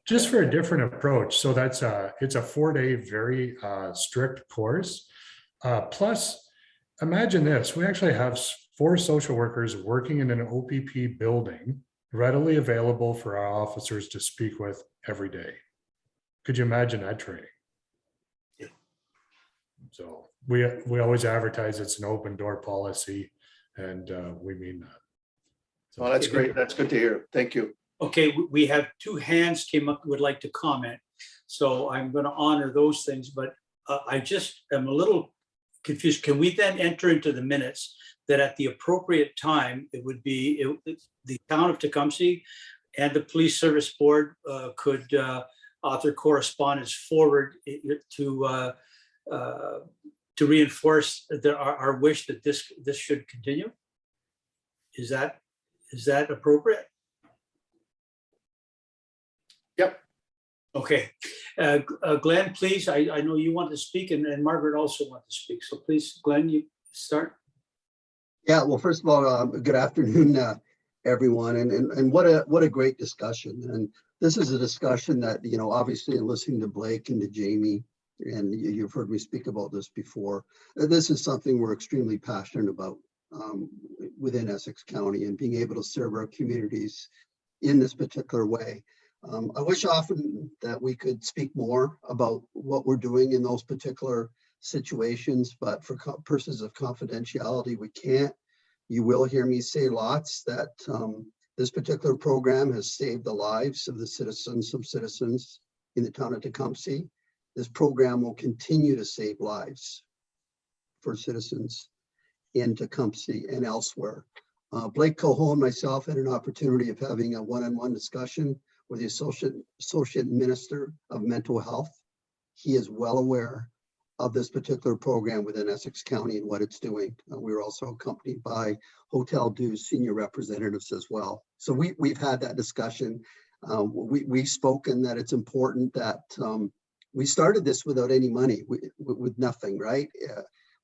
Just for a different approach. So it's a 4-day, very strict course. Plus, imagine this: we actually have 4 social workers working in an OPP building, readily available for our officers to speak with every day. Could you imagine that training? Yeah. So we always advertise it's an open door policy, and we mean that. So, well, that's great. That's good to hear. Thank you. Okay, we have 2 hands came up, would like to comment. So I'm going to honor those things, but I just am a little confused. Can we then enter into the minutes that at the appropriate time, it would be the town of Tecumseh and the Police Service Board could author correspondence forward to reinforce our wish that this should continue? Is that appropriate? Yep. Okay. Glenn, please, I know you want to speak, and Margaret also wants to speak. So please, Glenn, you start. Yeah, well, first of all, good afternoon, everyone. And what a great discussion. And this is a discussion that, obviously, in listening to Blake and to Jamie, and you've heard me speak about this before, this is something we're extremely passionate about within Essex County, and being able to serve our communities in this particular way. I wish often that we could speak more about what we're doing in those particular situations, but for purposes of confidentiality, we can't. You will hear me say lots that this particular program has saved the lives of some citizens in the town of Tecumseh. This program will continue to save lives for citizens in Tecumseh and elsewhere. Blake Coho and myself had an opportunity of having a one-on-one discussion with the Associate Minister of Mental Health. He is well aware of this particular program within Essex County and what it's doing. We were also accompanied by Hotel Dieu senior representatives as well. So we've had that discussion. We've spoken that it's important that we started this without any money, with nothing, right?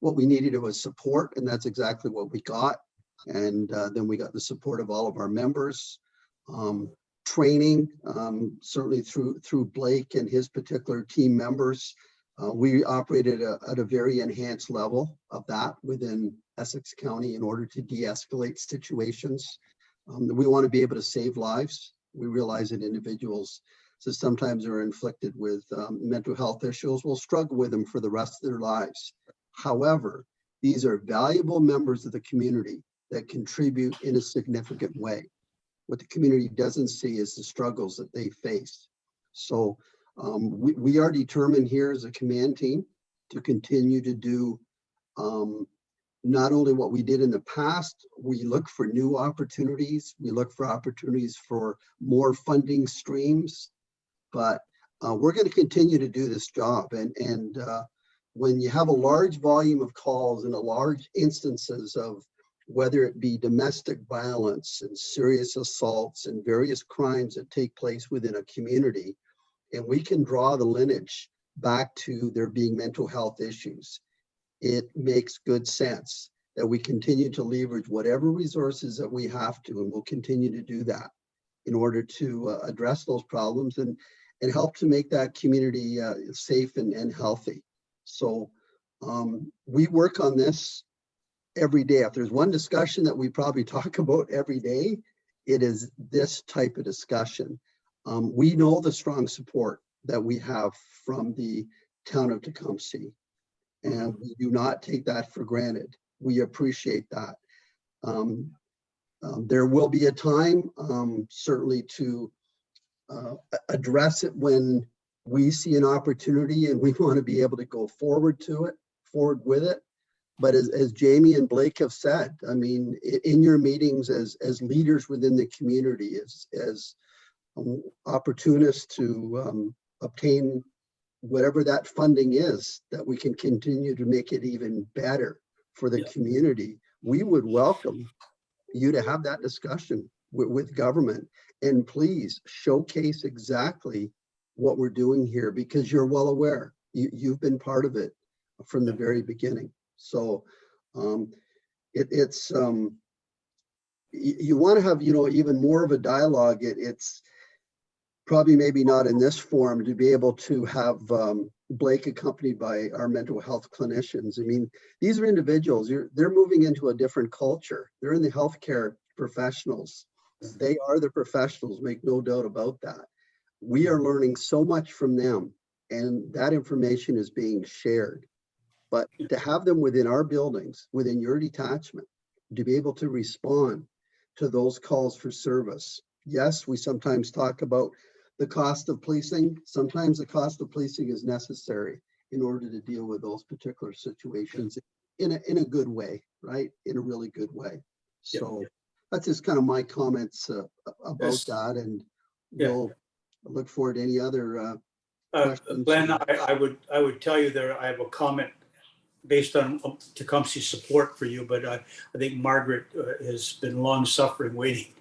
What we needed was support, and that's exactly what we got. And then we got the support of all of our members, training, certainly through Blake and his particular team members. We operated at a very enhanced level of that within Essex County in order to de-escalate situations. We want to be able to save lives. We realize that individuals, so sometimes are inflicted with mental health issues, will struggle with them for the rest of their lives. However, these are valuable members of the community that contribute in a significant way. What the community doesn't see is the struggles that they face. So we are determined here as a command team to continue to do not only what we did in the past, we look for new opportunities. We look for opportunities for more funding streams, but we're going to continue to do this job. And when you have a large volume of calls and a large instances of whether it be domestic violence and serious assaults and various crimes that take place within a community, and we can draw the lineage back to there being mental health issues, it makes good sense that we continue to leverage whatever resources that we have to, and we'll continue to do that in order to address those problems and help to make that community safe and healthy. So we work on this every day. If there's one discussion that we probably talk about every day, it is this type of discussion. We know the strong support that we have from the town of Tecumseh, and we do not take that for granted. We appreciate that. There will be a time, certainly, to address it when we see an opportunity and we want to be able to go forward with it. But as Jamie and Blake have said, I mean, in your meetings as leaders within the community, as opportunists to obtain whatever that funding is, that we can continue to make it even better for the community, we would welcome you to have that discussion with government. And please showcase exactly what we're doing here, because you're well aware. You've been part of it from the very beginning. So it's you want to have, even more of a dialogue. It's probably maybe not in this form to be able to have Blake accompanied by our mental health clinicians. I mean, these are individuals, they're moving into a different culture. They're in the healthcare professionals. They are the professionals, make no doubt about that. We are learning so much from them, and that information is being shared. But to have them within our buildings, within your detachment, to be able to respond to those calls for service. Yes, we sometimes talk about the cost of policing. Sometimes the cost of policing is necessary in order to deal with those particular situations in a good way, right? In a really good way. So that's just kind of my comments about that, and we'll look forward to any other questions. Glenn, I would tell you there, I have a comment based on Tecumseh's support for you, but I think Margaret has been long suffering waiting.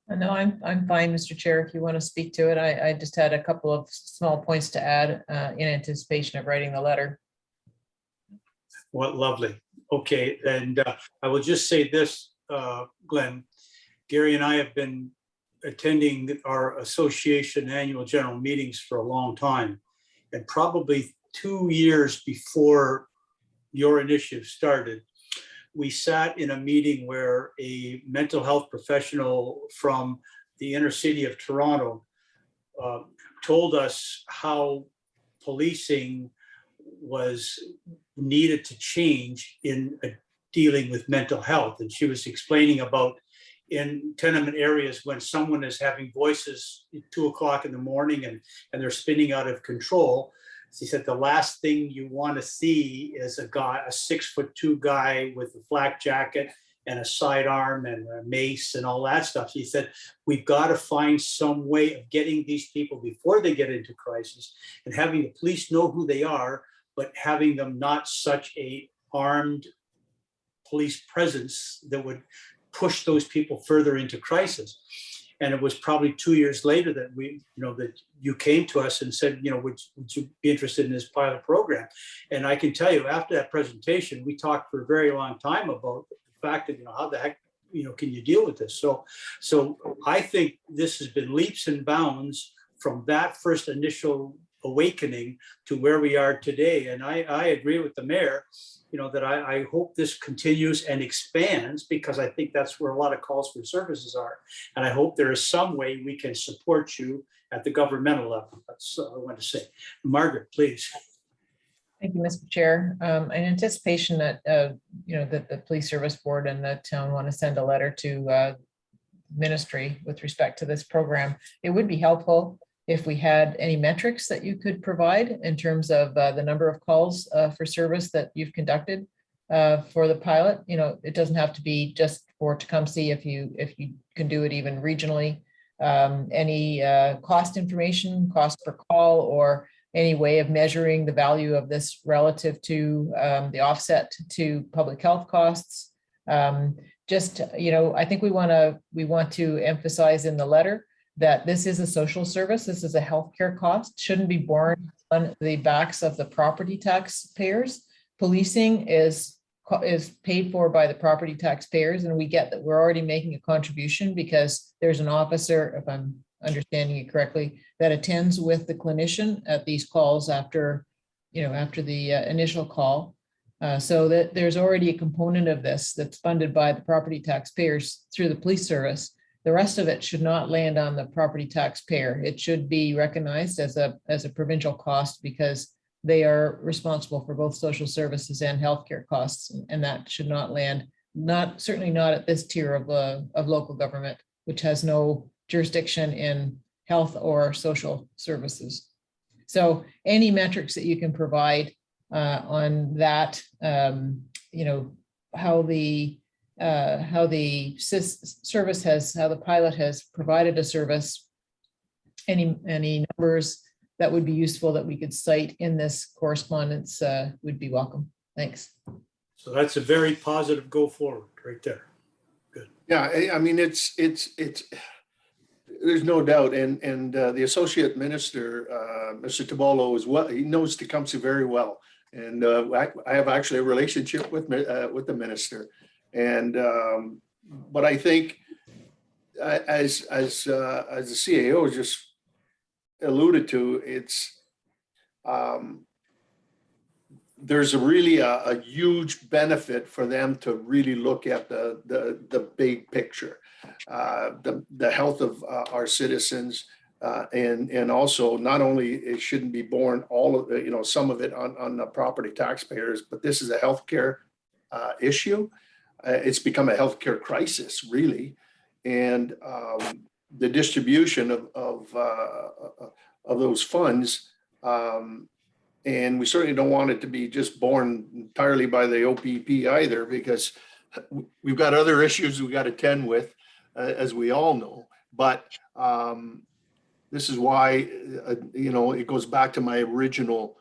No, I'm fine, Mr. Chair, if you want to speak to it. I just had a couple of small points to add in anticipation of writing the letter. Well, lovely. Okay, and I will just say this, Glenn, Gary and I have been attending our association annual general meetings for a long time, and probably 2 years before your initiative started, we sat in a meeting where a mental health professional from the inner city of Toronto told us how policing was needed to change in dealing with mental health. And she was explaining about in tenement areas when someone is having voices at 2 o'clock in the morning and they're spinning out of control. She said the last thing you want to see is a 6'2" guy with a flak jacket and a sidearm and a mace and all that stuff. She said, we've got to find some way of getting these people before they get into crisis and having the police know who they are, but having them not such a armed police presence that would push those people further into crisis. And it was probably 2 years later that that you came to us and said, would you be interested in this pilot program? And I can tell you, after that presentation, we talked for a very long time about the fact that, how the heck, can you deal with this? So I think this has been leaps and bounds from that first initial awakening to where we are today. And I agree with the mayor, that I hope this continues and expands, because I think that's where a lot of calls for services are. And I hope there is some way we can support you at the governmental level. That's what I want to say. Margaret, please. Thank you, Mr. Chair. In anticipation that, that the Police Service Board and the town want to send a letter to ministry with respect to this program, it would be helpful if we had any metrics that you could provide in terms of the number of calls for service that you've conducted for the pilot. It doesn't have to be just for Tecumseh, if you can do it even regionally. Any cost information, cost per call, or any way of measuring the value of this relative to the offset to public health costs. I think we want to emphasize in the letter that this is a social service. This is a healthcare cost, shouldn't be borne on the backs of the property taxpayers. Policing is paid for by the property taxpayers, and we get that we're already making a contribution because there's an officer, if I'm understanding it correctly, that attends with the clinician at these calls after the initial call. So that there's already a component of this that's funded by the property taxpayers through the police service. The rest of it should not land on the property taxpayer. It should be recognized as a provincial cost, because they are responsible for both social services and healthcare costs, and that should not land, certainly not at this tier of local government, which has no jurisdiction in health or social services. So any metrics that you can provide on that, how the service how the pilot has provided a service, any numbers that would be useful that we could cite in this correspondence would be welcome. Thanks. So that's a very positive go forward right there. Good. Yeah, I mean, it's there's no doubt, and the associate minister, Mr. Tabolo, is he knows Tecumseh very well, and I have actually a relationship with the minister, and but I think as the CAO just alluded to, it's there's really a huge benefit for them to really look at the big picture, the health of our citizens, and also not only it shouldn't be borne all of some of it on the property taxpayers, but this is a healthcare issue. It's become a healthcare crisis, really, and the distribution of those funds. And we certainly don't want it to be just borne entirely by the OPP either, because we've got other issues we got to tend with, as we all know. But this is why, it goes back to my original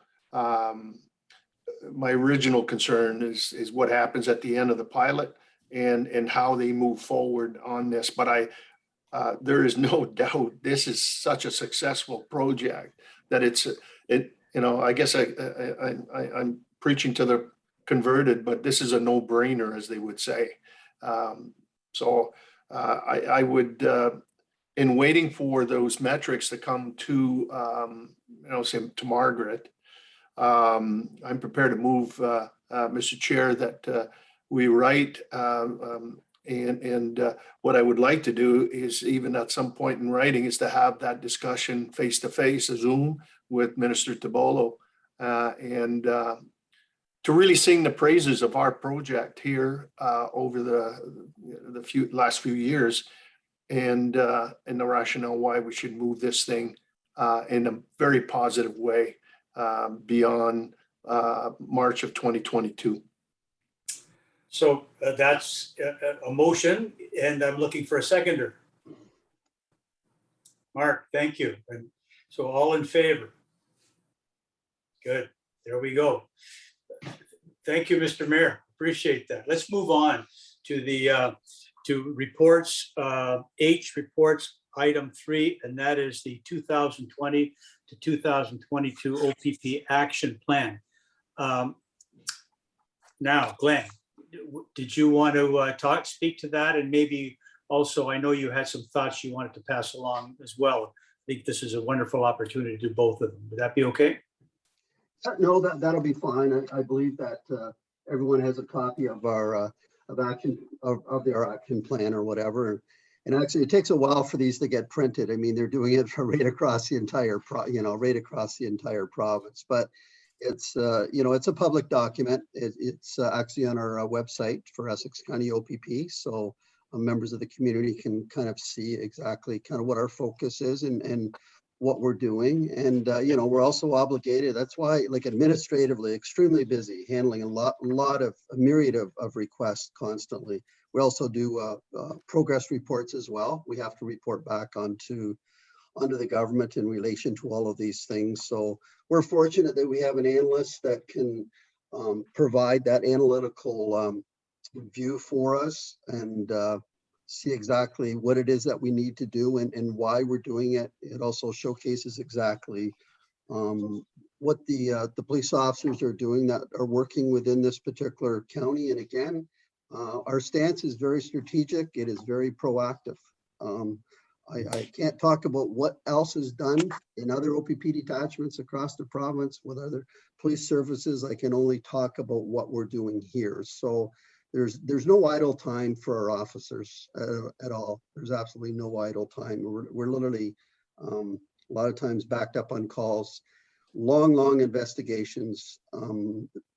concern is what happens at the end of the pilot and how they move forward on this. But there is no doubt this is such a successful project that I guess I'm preaching to the converted, but this is a no-brainer, as they would say. So I would, in waiting for those metrics to come to, say to Margaret, I'm prepared to move, Mr. Chair, that we write, and what I would like to do is, even at some point in writing, is to have that discussion face-to-face, a Zoom, with Minister Tabolo, and to really sing the praises of our project here over the last few years, and the rationale why we should move this thing in a very positive way beyond March of 2022. So that's a motion, and I'm looking for a seconder. Mark, thank you. And so all in favor? Good. There we go. Thank you, Mr. Mayor. Appreciate that. Let's move on to the to reports, H reports item 3, and that is the 2020 to 2022 OPP action plan. Now, Glenn, did you want to speak to that? And maybe also, I know you had some thoughts you wanted to pass along as well. I think this is a wonderful opportunity to do both of them. Would that be okay? No, that'll be fine. I believe that everyone has a copy of our of their action plan or whatever. And actually, it takes a while for these to get printed. I mean, they're doing it for right across the entire right across the entire province. But it's it's a public document. It's actually on our website for Essex County OPP. So members of the community can kind of see exactly kind of what our focus is and what we're doing. And, we're also obligated. That's why, like, administratively, extremely busy, handling a myriad of requests constantly. We also do progress reports as well. We have to report back onto the government in relation to all of these things. So we're fortunate that we have an analyst that can provide that analytical view for us and see exactly what it is that we need to do and why we're doing it. It also showcases exactly what the police officers are doing that are working within this particular county. And again, our stance is very strategic. It is very proactive. I can't talk about what else is done in other OPP detachments across the province with other police services. I can only talk about what we're doing here. So there's no idle time for our officers at all. There's absolutely no idle time. We're literally a lot of times backed up on calls, long investigations,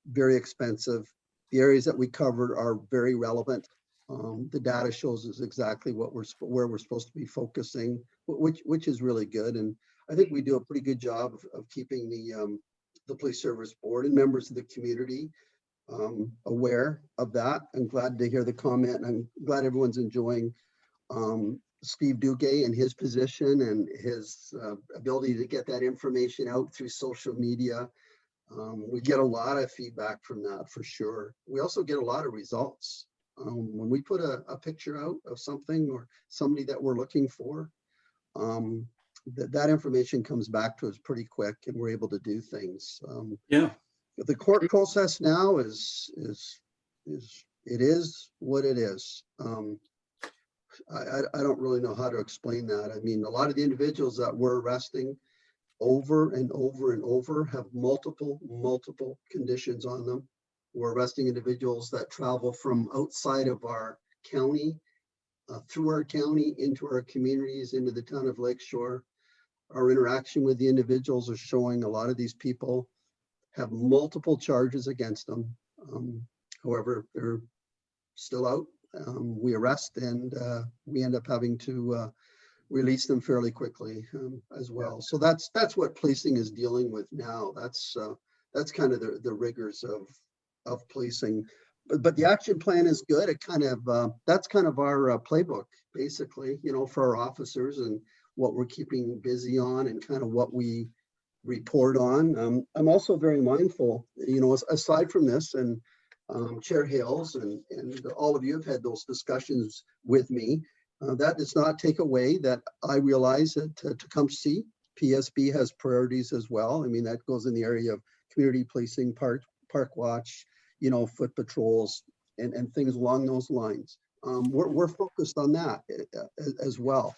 very expensive. The areas that we covered are very relevant. The data shows us exactly where we're supposed to be focusing, which is really good. And I think we do a pretty good job of keeping the police service board and members of the community aware of that. I'm glad to hear the comment, and I'm glad everyone's enjoying Steve Dugay and his position and his ability to get that information out through social media. We get a lot of feedback from that for sure. We also get a lot of results. When we put a picture out of something or somebody that we're looking for, that information comes back to us pretty quick and we're able to do things. Yeah. The court process now is what it is. I don't really know how to explain that. I mean, a lot of the individuals that we're arresting over and over and over have multiple conditions on them. We're arresting individuals that travel from outside of our county, through our county, into our communities, into the town of Lakeshore. Our interaction with the individuals are showing a lot of these people have multiple charges against them. However, they're still out. We arrest and we end up having to release them fairly quickly as well. So that's what policing is dealing with now. That's kind of the rigors of policing. But the action plan is good. It kind of that's kind of our playbook, basically, for our officers and what we're keeping busy on and kind of what we report on. I'm also very mindful, aside from this, and Chair Hales and all of you have had those discussions with me. That does not take away that I realize that Tecumseh PSB has priorities as well. I mean, that goes in the area of community policing, park watch, foot patrols, and things along those lines. We're focused on that as well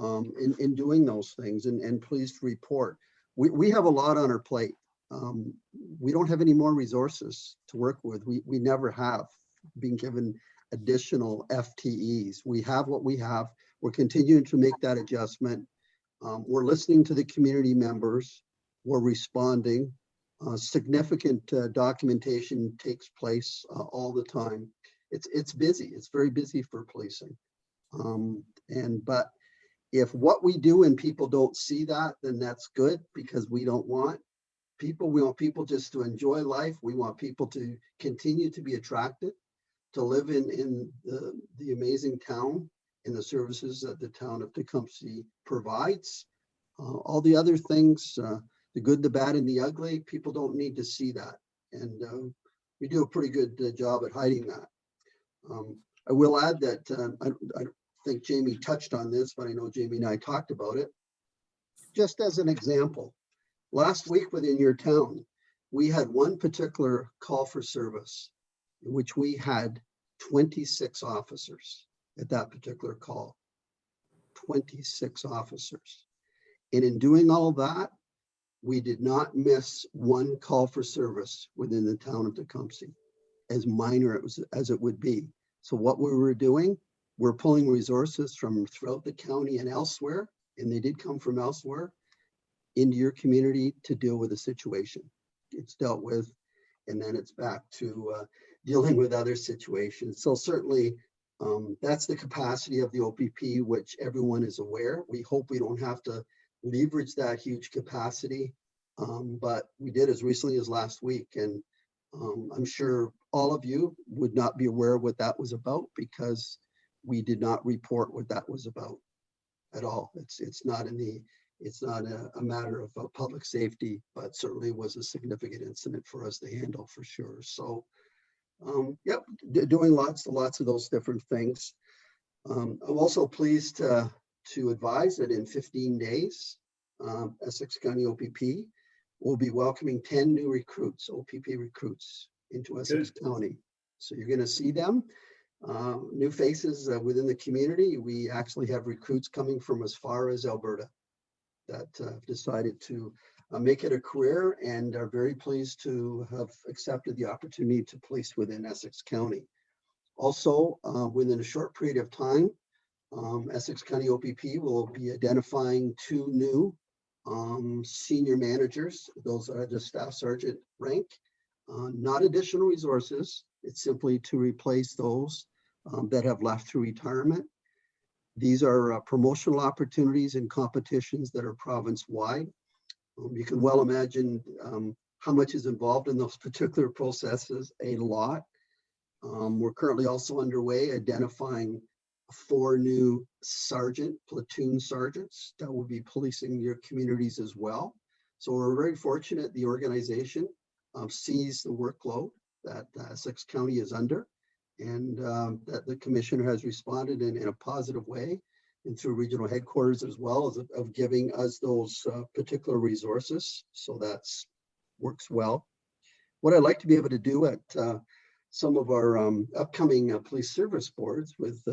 in doing those things and pleased to report. We have a lot on our plate. We don't have any more resources to work with. We never have been given additional FTEs. We have what we have. We're continuing to make that adjustment. We're listening to the community members. We're responding. Significant documentation takes place all the time. It's busy. It's very busy for policing. But if what we do and people don't see that, then that's good, because we want people just to enjoy life. We want people to continue to be attracted, to live in the amazing town and the services that the town of Tecumseh provides. All the other things, the good, the bad, and the ugly, people don't need to see that. And we do a pretty good job at hiding that. I will add that I don't think Jamie touched on this, but I know Jamie and I talked about it. Just as an example, last week within your town, we had one particular call for service in which we had 26 officers at that particular call. 26 officers. And in doing all that, we did not miss one call for service within the town of Tecumseh, as minor as it would be. So what we were doing, we're pulling resources from throughout the county and elsewhere, and they did come from elsewhere, into your community to deal with the situation. It's dealt with, and then it's back to dealing with other situations. So certainly that's the capacity of the OPP, which everyone is aware. We hope we don't have to leverage that huge capacity, but we did as recently as last week. And I'm sure all of you would not be aware of what that was about because we did not report what that was about at all. It's not a matter of public safety, but certainly was a significant incident for us to handle for sure. So yep, doing lots of those different things. I'm also pleased to advise that in 15 days, Essex County OPP will be welcoming 10 new recruits, OPP recruits, into Essex County. So you're going to see them, new faces within the community. We actually have recruits coming from as far as Alberta that have decided to make it a career and are very pleased to have accepted the opportunity to police within Essex County. Also, within a short period of time, Essex County OPP will be identifying 2 new senior managers. Those are the staff sergeant rank, not additional resources. It's simply to replace those that have left through retirement. These are promotional opportunities and competitions that are province-wide. You can well imagine how much is involved in those particular processes, a lot. We're currently also underway identifying 4 new platoon sergeants that will be policing your communities as well. So we're very fortunate the organization sees the workload that Essex County is under, and that the commissioner has responded in a positive way and through regional headquarters as well as of giving us those particular resources. So that's works well. What I'd like to be able to do at some of our upcoming police service boards with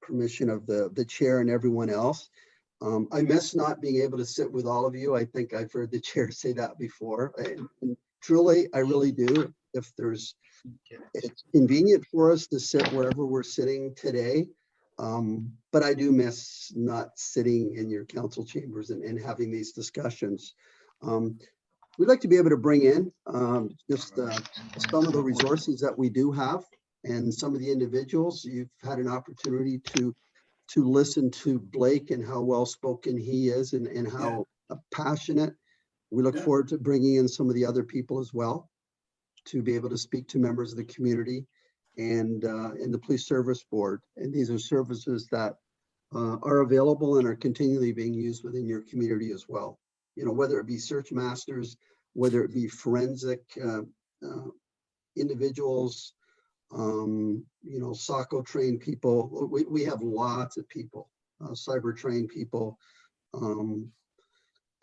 permission of the chair and everyone else. I miss not being able to sit with all of you. I think I've heard the chair say that before. And truly, I really do. If it's convenient for us to sit wherever we're sitting today. But I do miss not sitting in your council chambers and having these discussions. We'd like to be able to bring in just some of the resources that we do have and some of the individuals. You've had an opportunity to listen to Blake and how well-spoken he is and how passionate. We look forward to bringing in some of the other people as well to be able to speak to members of the community and in the police service board. And these are services that are available and are continually being used within your community as well. You know, whether it be search masters, whether it be forensic individuals, you know, SACO trained people. We have lots of people, cyber trained people,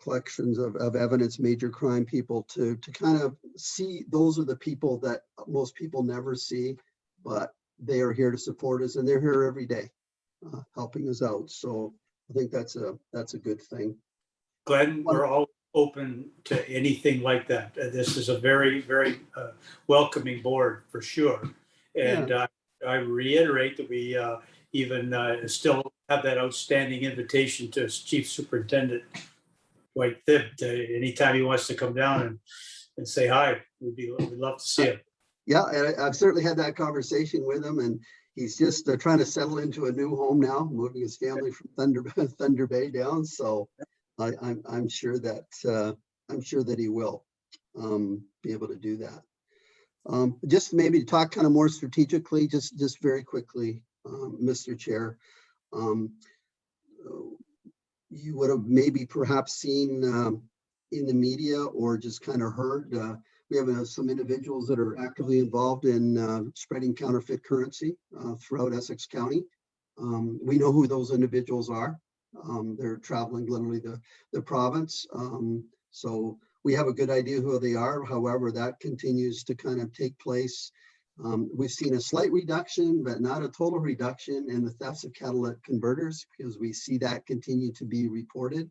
collections of evidence, major crime people to kind of see. Those are the people that most people never see, but they are here to support us and they're here every day helping us out. So I think that's a good thing. Glenn, we're all open to anything like that. This is a very, very welcoming board for sure. And I reiterate that we even still have that outstanding invitation to Chief Superintendent White Thib. Anytime he wants to come down and say hi, we'd love to see him. Yeah, and I've certainly had that conversation with him, and he's just trying to settle into a new home now, moving his family from Thunder Bay down. So I'm sure that he will be able to do that. Just maybe to talk kind of more strategically, just very quickly, Mr. Chair. You would have maybe perhaps seen in the media or just kind of heard We have some individuals that are actively involved in spreading counterfeit currency throughout Essex County. We know who those individuals are. They're traveling literally the province. So we have a good idea who they are. However, that continues to kind of take place. We've seen a slight reduction, but not a total reduction in the thefts of catalytic converters, because we see that continue to be reported.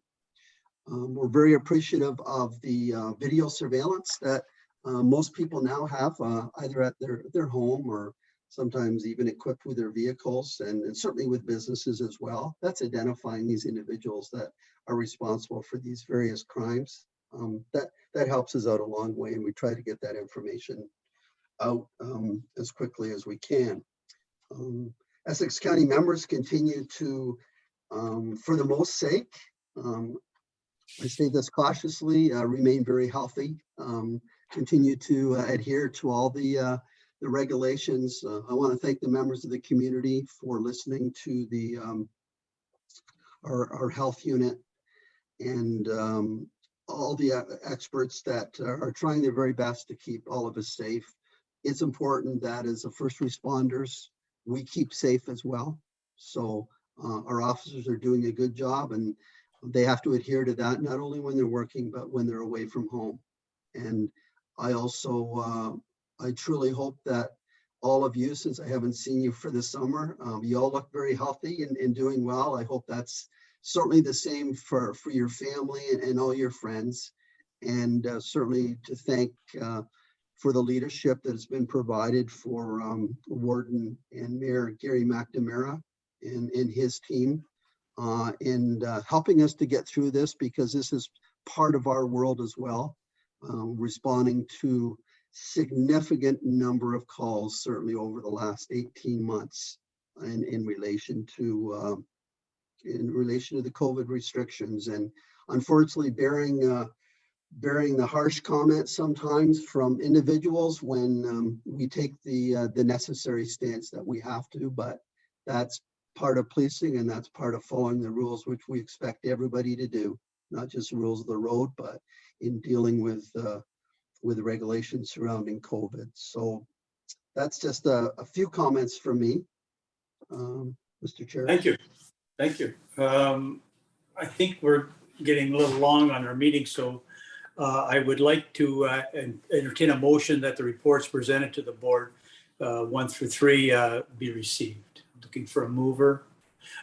We're very appreciative of the video surveillance that most people now have either at their home or sometimes even equipped with their vehicles, and certainly with businesses as well. That's identifying these individuals that are responsible for these various crimes. That helps us out a long way, and we try to get that information out as quickly as we can. Essex County members continue to, for the most sake, I say this cautiously, remain very healthy, continue to adhere to all the regulations. I want to thank the members of the community for listening to the our health unit and all the experts that are trying their very best to keep all of us safe. It's important that as the first responders, we keep safe as well. So our officers are doing a good job, and they have to adhere to that, not only when they're working, but when they're away from home. And I also, I truly hope that all of you, since I haven't seen you for the summer, you all look very healthy and doing well. I hope that's certainly the same for your family and all your friends. And certainly to thank for the leadership that has been provided for Warden and Mayor Gary McNamara and his team in helping us to get through this, because this is part of our world as well, responding to significant number of calls, certainly over the last 18 months in relation to the COVID restrictions, and unfortunately bearing the harsh comments sometimes from individuals when we take the necessary stance that we have to. But that's part of policing, and that's part of following the rules, which we expect everybody to do, not just the rules of the road, but in dealing with the regulations surrounding COVID. So that's just a few comments from me, Mr. Chair. Thank you. Thank you. I think we're getting a little long on our meeting, so I would like to entertain a motion that the reports presented to the board 1 through 3 be received. Looking for a mover.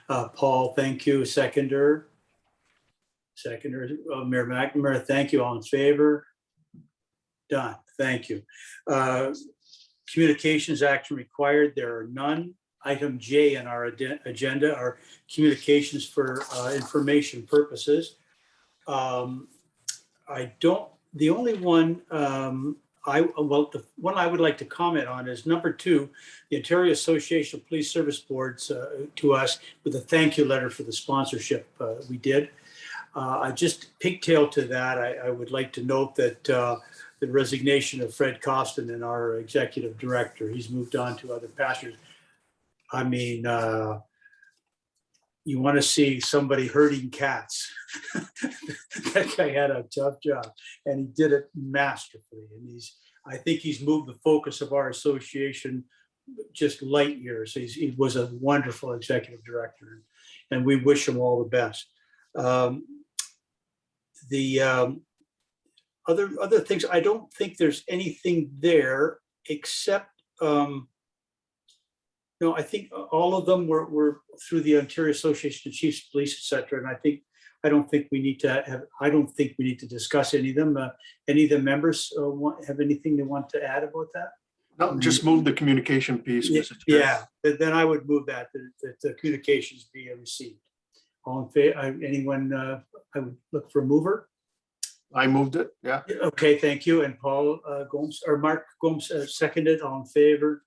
Paul, thank you. Seconder. Mayor McNamara, thank you. All in favor? Done. Thank you. Communications action required. There are none. Item J on our agenda are communications for information purposes. The only one the one I would like to comment on is number 2, the Ontario Association of Police Service Boards to us with a thank you letter for the sponsorship we did. I just pigtail to that. I would like to note that the resignation of Fred Costin and our executive director, he's moved on to other pastures. I mean, you want to see somebody herding cats. That guy had a tough job, and he did it masterfully. And I think he's moved the focus of our association just light years. He was a wonderful executive director, and we wish him all the best. Other things, I don't think there's anything there except, no, I think all of them were through the Ontario Association of Chiefs of Police, et cetera. And I don't think we need to discuss any of them. Any of the members have anything they want to add about that? No, just move the communication piece, Mr. Chair. Yeah, then I would move that the communications be received. All in favor? Anyone? I would look for a mover. I moved it, yeah. Okay, thank you. And Paul Gomes or Mark Gomes seconded. All in favor?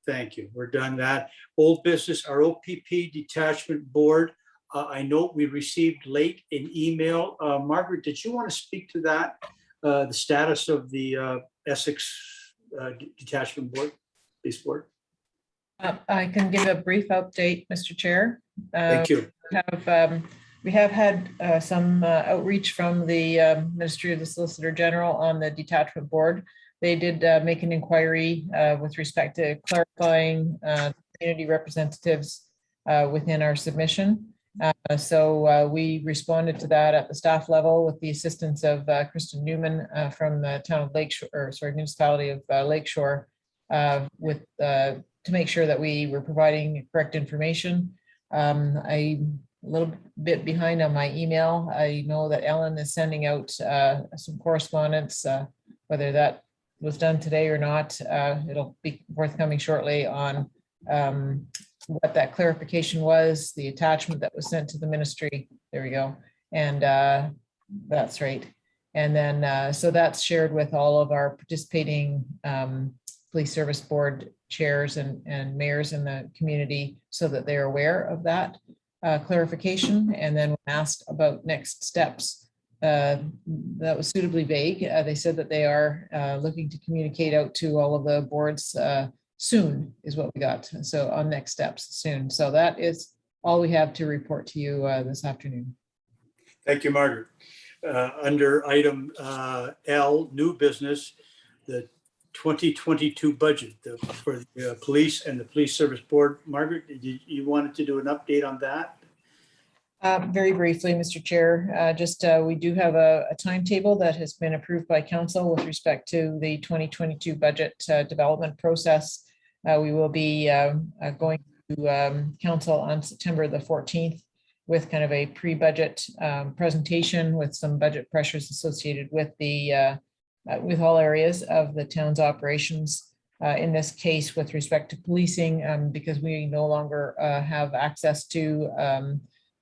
Thank you. We're done that. Old business, our OPP detachment board. I know we received late an email. Margaret, did you want to speak to that? The status of the Essex detachment board, police board? I can give a brief update, Mr. Chair. Thank you. We have had some outreach from the Ministry of the Solicitor General on the detachment board. they did make an inquiry with respect to clarifying community representatives within our submission. So we responded to that at the staff level with the assistance of Kristen Newman from the town of Lakeshore, or sorry, municipality of Lakeshore, with to make sure that we were providing correct information. I'm a little bit behind on my email. I know that Ellen is sending out some correspondence, whether that was done today or not. It'll be forthcoming shortly on what that clarification was, the attachment that was sent to the ministry. There we go. And that's right. And then, so that's shared with all of our participating police service board chairs and mayors in the community so that they're aware of that clarification. And then when asked about next steps, that was suitably vague. They said that they are looking to communicate out to all of the boards soon is what we got. So on next steps soon. So that is all we have to report to you this afternoon. Thank you, Margaret. Under item L, new business, the 2022 budget for the police and the police service board. Margaret, you wanted to do an update on that? Very briefly, Mr. Chair, we do have a timetable that has been approved by council with respect to the 2022 budget development process. We will be going to council on September the 14th with kind of a pre-budget presentation with some budget pressures associated with the with all areas of the town's operations. In this case, with respect to policing, because we no longer have access to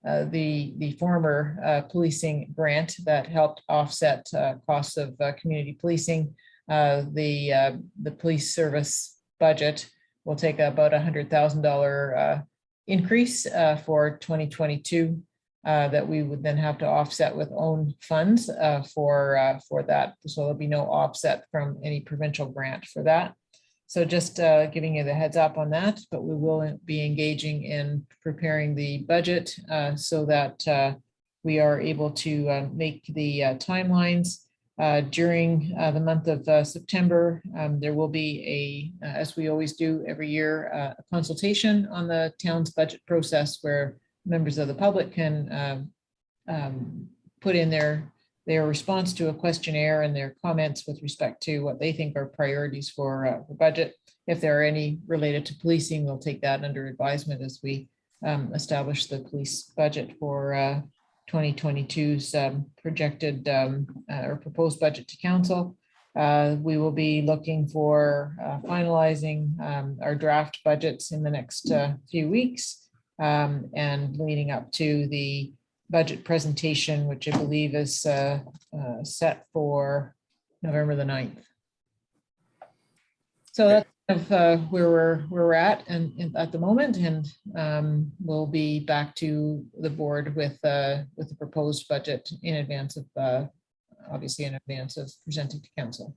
the former policing grant that helped offset costs of community policing. The police service budget will take about $100,000 increase for 2022 that we would then have to offset with own funds for that. So there'll be no offset from any provincial grant for that. So just giving you the heads up on that, but we will be engaging in preparing the budget so that we are able to make the timelines during the month of September. There will be as we always do every year, a consultation on the town's budget process where members of the public can put in their response to a questionnaire and their comments with respect to what they think are priorities for budget. If there are any related to policing, we'll take that under advisement as we establish the police budget for 2022's projected or proposed budget to council. We will be looking for finalizing our draft budgets in the next few weeks and leading up to the budget presentation, which I believe is set for November the 9th. So that's kind of where we're at and at the moment, and we'll be back to the board with the proposed budget in advance of obviously in advance of presenting to council.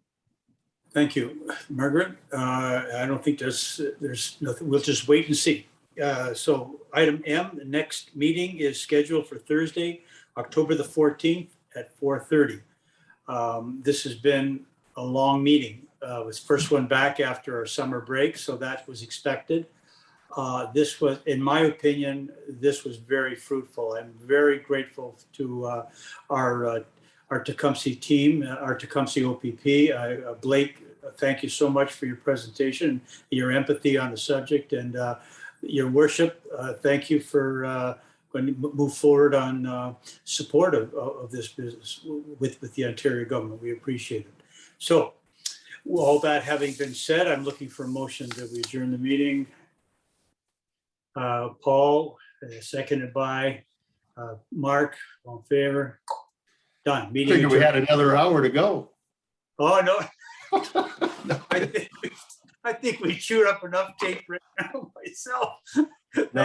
Thank you, Margaret. I don't think there's nothing. We'll just wait and see. So item M, the next meeting is scheduled for Thursday, October the 14th at 4:30. This has been a long meeting. It was the first one back after our summer break, so that was expected. This was, in my opinion, this was very fruitful. I'm very grateful to our Tecumseh team, our Tecumseh OPP. Blake, thank you so much for your presentation, your empathy on the subject, and your worship, thank you for going to move forward on support of this business with the Ontario government. We appreciate it. So all that having been said, I'm looking for a motion that we adjourn the meeting. Paul, seconded by Mark, all in favor? Done. I Meeting figured we adjourned. had another hour to go. Oh, no. I think we chewed up enough tape right now myself.